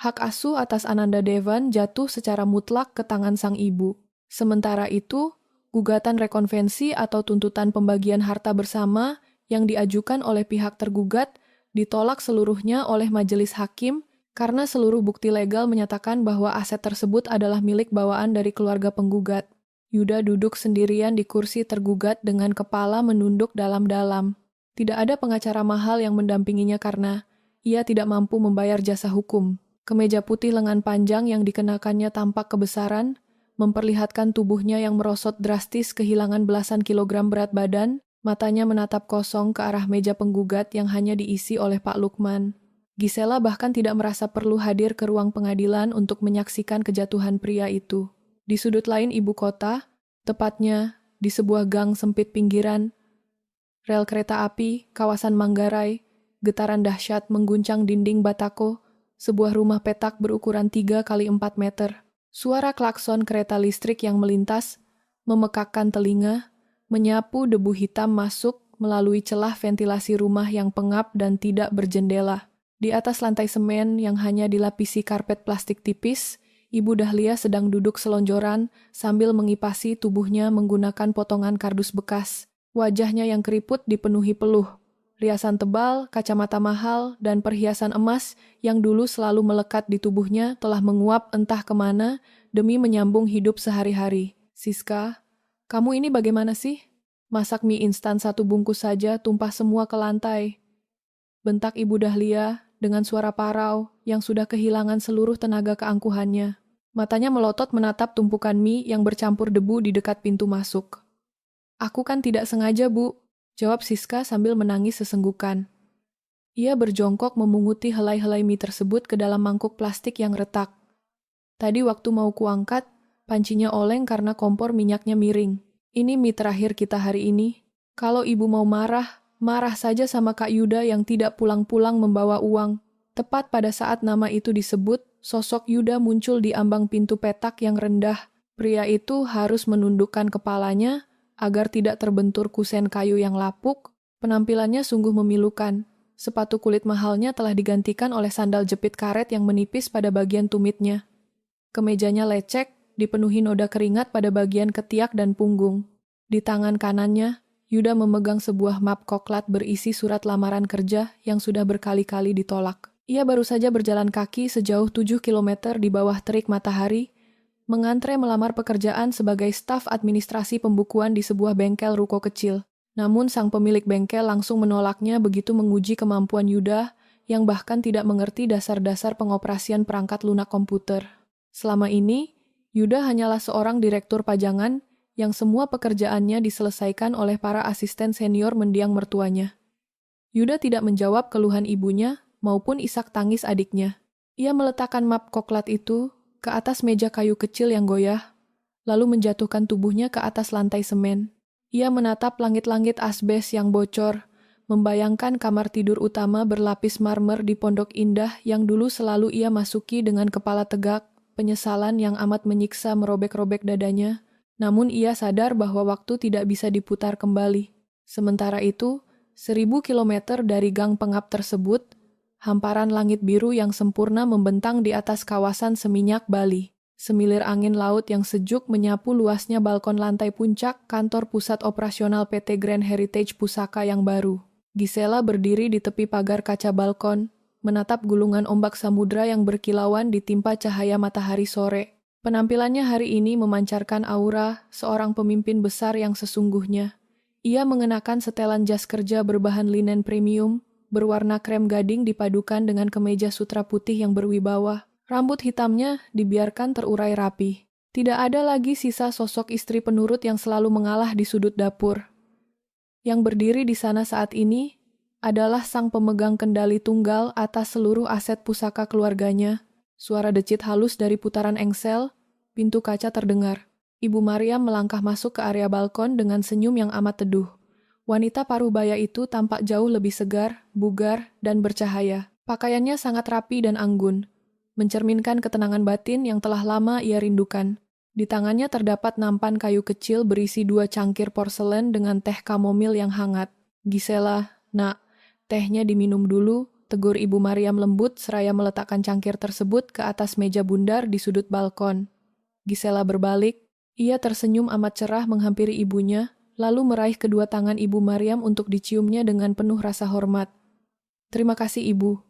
Hak asuh atas Ananda Devan jatuh secara mutlak ke tangan sang ibu. Sementara itu, gugatan rekonvensi atau tuntutan pembagian harta bersama yang diajukan oleh pihak tergugat ditolak seluruhnya oleh majelis hakim karena seluruh bukti legal menyatakan bahwa aset tersebut adalah milik bawaan dari keluarga penggugat. Yuda duduk sendirian di kursi tergugat dengan kepala menunduk dalam-dalam. Tidak ada pengacara mahal yang mendampinginya karena ia tidak mampu membayar jasa hukum. Kemeja putih lengan panjang yang dikenakannya tampak kebesaran, memperlihatkan tubuhnya yang merosot drastis kehilangan belasan kilogram berat badan, matanya menatap kosong ke arah meja penggugat yang hanya diisi oleh Pak Lukman. Gisela bahkan tidak merasa perlu hadir ke ruang pengadilan untuk menyaksikan kejatuhan pria itu. Di sudut lain ibu kota, tepatnya di sebuah gang sempit pinggiran, rel kereta api, kawasan Manggarai, getaran dahsyat mengguncang dinding batako, sebuah rumah petak berukuran 3 kali 4 meter. Suara klakson kereta listrik yang melintas, memekakkan telinga, menyapu debu hitam masuk melalui celah ventilasi rumah yang pengap dan tidak berjendela. Di atas lantai semen yang hanya dilapisi karpet plastik tipis, Ibu Dahlia sedang duduk selonjoran sambil mengipasi tubuhnya menggunakan potongan kardus bekas. Wajahnya yang keriput dipenuhi peluh. Riasan tebal, kacamata mahal, dan perhiasan emas yang dulu selalu melekat di tubuhnya telah menguap entah kemana demi menyambung hidup sehari-hari. "Siska, kamu ini bagaimana sih? Masak mie instan 1 bungkus saja tumpah semua ke lantai." Bentak Ibu Dahlia dengan suara parau yang sudah kehilangan seluruh tenaga keangkuhannya. Matanya melotot menatap tumpukan mie yang bercampur debu di dekat pintu masuk. "Aku kan tidak sengaja, Bu," jawab Siska sambil menangis sesenggukan. Ia berjongkok memunguti helai-helai mie tersebut ke dalam mangkuk plastik yang retak. "Tadi waktu mau kuangkat, pancinya oleng karena kompor minyaknya miring. Ini mie terakhir kita hari ini. Kalau Ibu mau marah, marah saja sama Kak Yuda yang tidak pulang-pulang membawa uang." Tepat pada saat nama itu disebut, sosok Yuda muncul di ambang pintu petak yang rendah. Pria itu harus menundukkan kepalanya agar tidak terbentur kusen kayu yang lapuk. Penampilannya sungguh memilukan. Sepatu kulit mahalnya telah digantikan oleh sandal jepit karet yang menipis pada bagian tumitnya. Kemejanya lecek, dipenuhi noda keringat pada bagian ketiak dan punggung. Di tangan kanannya, Yuda memegang sebuah map koklat berisi surat lamaran kerja yang sudah berkali-kali ditolak. Ia baru saja berjalan kaki sejauh 7 kilometer di bawah terik matahari, mengantre melamar pekerjaan sebagai staf administrasi pembukuan di sebuah bengkel ruko kecil. Namun sang pemilik bengkel langsung menolaknya begitu menguji kemampuan Yuda yang bahkan tidak mengerti dasar-dasar pengoperasian perangkat lunak komputer. Selama ini, Yuda hanyalah seorang direktur pajangan yang semua pekerjaannya diselesaikan oleh para asisten senior mendiang mertuanya. Yuda tidak menjawab keluhan ibunya maupun isak tangis adiknya. Ia meletakkan map koklat itu ke atas meja kayu kecil yang goyah, lalu menjatuhkan tubuhnya ke atas lantai semen. Ia menatap langit-langit asbes yang bocor, membayangkan kamar tidur utama berlapis marmer di Pondok Indah yang dulu selalu ia masuki dengan kepala tegak, penyesalan yang amat menyiksa merobek-robek dadanya. Namun ia sadar bahwa waktu tidak bisa diputar kembali. Sementara itu, 1000 kilometer dari gang pengap tersebut, hamparan langit biru yang sempurna membentang di atas kawasan seminyak Bali. Semilir angin laut yang sejuk menyapu luasnya balkon lantai puncak kantor pusat operasional PT Grand Heritage Pusaka yang baru. Gisela berdiri di tepi pagar kaca balkon, menatap gulungan ombak samudra yang berkilauan ditimpa cahaya matahari sore. Penampilannya hari ini memancarkan aura seorang pemimpin besar yang sesungguhnya. Ia mengenakan setelan jas kerja berbahan linen premium, berwarna krem gading dipadukan dengan kemeja sutra putih yang berwibawa. Rambut hitamnya dibiarkan terurai rapi. Tidak ada lagi sisa sosok istri penurut yang selalu mengalah di sudut dapur. Yang berdiri di sana saat ini adalah sang pemegang kendali tunggal atas seluruh aset pusaka keluarganya. Suara decit halus dari putaran engsel, pintu kaca terdengar. Ibu Mariam melangkah masuk ke area balkon dengan senyum yang amat teduh. Wanita parubaya itu tampak jauh lebih segar, bugar, dan bercahaya. Pakaiannya sangat rapi dan anggun, mencerminkan ketenangan batin yang telah lama ia rindukan. Di tangannya terdapat nampan kayu kecil berisi 2 cangkir porselen dengan teh kamomil yang hangat. "Gisela, nak, tehnya diminum dulu," tegur Ibu Mariam lembut seraya meletakkan cangkir tersebut ke atas meja bundar di sudut balkon. Gisela berbalik, Ia tersenyum amat cerah menghampiri ibunya, lalu meraih kedua tangan Ibu Maryam untuk diciumnya dengan penuh rasa hormat. Terima kasih Ibu.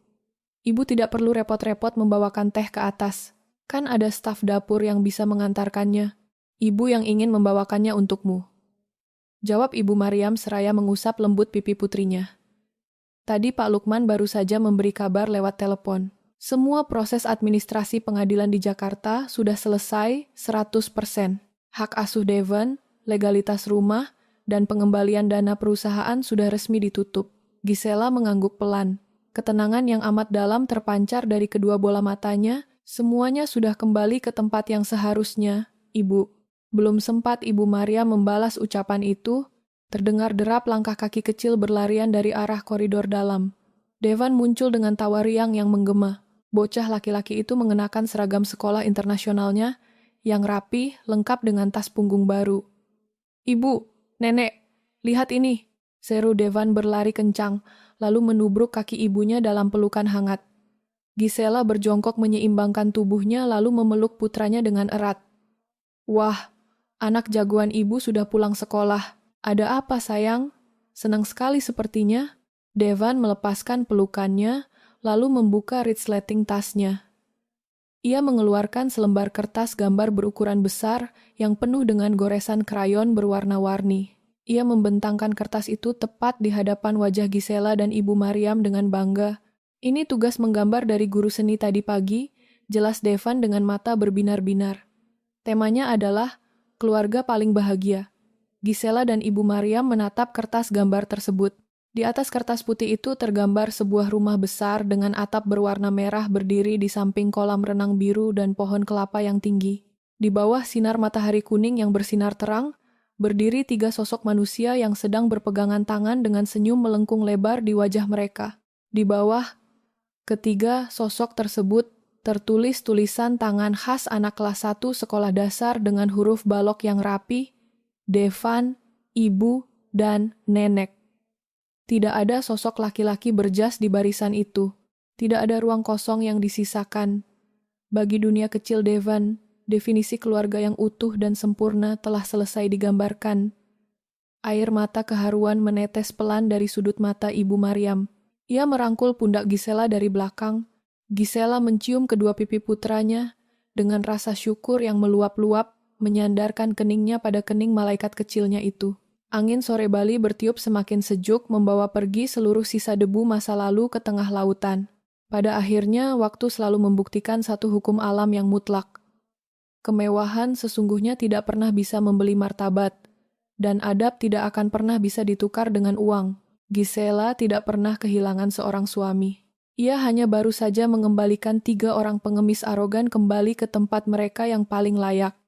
Ibu tidak perlu repot-repot membawakan teh ke atas. Kan ada staf dapur yang bisa mengantarkannya. Ibu yang ingin membawakannya untukmu. Jawab Ibu Maryam seraya mengusap lembut pipi putrinya. Tadi Pak Lukman baru saja memberi kabar lewat telepon. Semua proses administrasi pengadilan di Jakarta sudah selesai 100%. Hak asuh Devon, legalitas rumah, dan pengembalian dana perusahaan sudah resmi ditutup. Gisela mengangguk pelan. Ketenangan yang amat dalam terpancar dari kedua bola matanya. Semuanya sudah kembali ke tempat yang seharusnya, Ibu. Belum sempat Ibu Maria membalas ucapan itu, terdengar derap langkah kaki kecil berlarian dari arah koridor dalam. Devan muncul dengan tawa riang yang menggema. Bocah laki-laki itu mengenakan seragam sekolah internasionalnya yang rapi, lengkap dengan tas punggung baru. Ibu, nenek, lihat ini, seru Devan berlari kencang, lalu menubruk kaki ibunya dalam pelukan hangat. Gisela berjongkok menyeimbangkan tubuhnya lalu memeluk putranya dengan erat. Wah, anak jagoan ibu sudah pulang sekolah. Ada apa sayang? Senang sekali sepertinya. Devan melepaskan pelukannya, lalu membuka resleting tasnya. Ia mengeluarkan selembar kertas gambar berukuran besar yang penuh dengan goresan krayon berwarna-warni. Ia membentangkan kertas itu tepat di hadapan wajah Gisela dan Ibu Maryam dengan bangga. Ini tugas menggambar dari guru seni tadi pagi, jelas Devan dengan mata berbinar-binar. Temanya adalah keluarga paling bahagia. Gisela dan Ibu Maryam menatap kertas gambar tersebut. Di atas kertas putih itu tergambar sebuah rumah besar dengan atap berwarna merah berdiri di samping kolam renang biru dan pohon kelapa yang tinggi. Di bawah sinar matahari kuning yang bersinar terang, berdiri 3 sosok manusia yang sedang berpegangan tangan dengan senyum melengkung lebar di wajah mereka. Di bawah ketiga sosok tersebut tertulis tulisan tangan khas anak kelas 1 sekolah dasar dengan huruf balok yang rapi, Devan, Ibu, dan Nenek. Tidak ada sosok laki-laki berjas di barisan itu. Tidak ada ruang kosong yang disisakan. Bagi dunia kecil Devan, definisi keluarga yang utuh dan sempurna telah selesai digambarkan. Air mata keharuan menetes pelan dari sudut mata Ibu Maryam. Ia merangkul pundak Gisela dari belakang. Gisela mencium kedua pipi putranya dengan rasa syukur yang meluap-luap, menyandarkan keningnya pada kening malaikat kecilnya itu. Angin sore Bali bertiup semakin sejuk, membawa pergi seluruh sisa debu masa lalu ke tengah lautan. Pada akhirnya, waktu selalu membuktikan satu hukum alam yang mutlak. Kemewahan sesungguhnya tidak pernah bisa membeli martabat, dan adab tidak akan pernah bisa ditukar dengan uang. Gisela tidak pernah kehilangan seorang suami. Ia hanya baru saja mengembalikan 3 orang pengemis arogan kembali ke tempat mereka yang paling layak.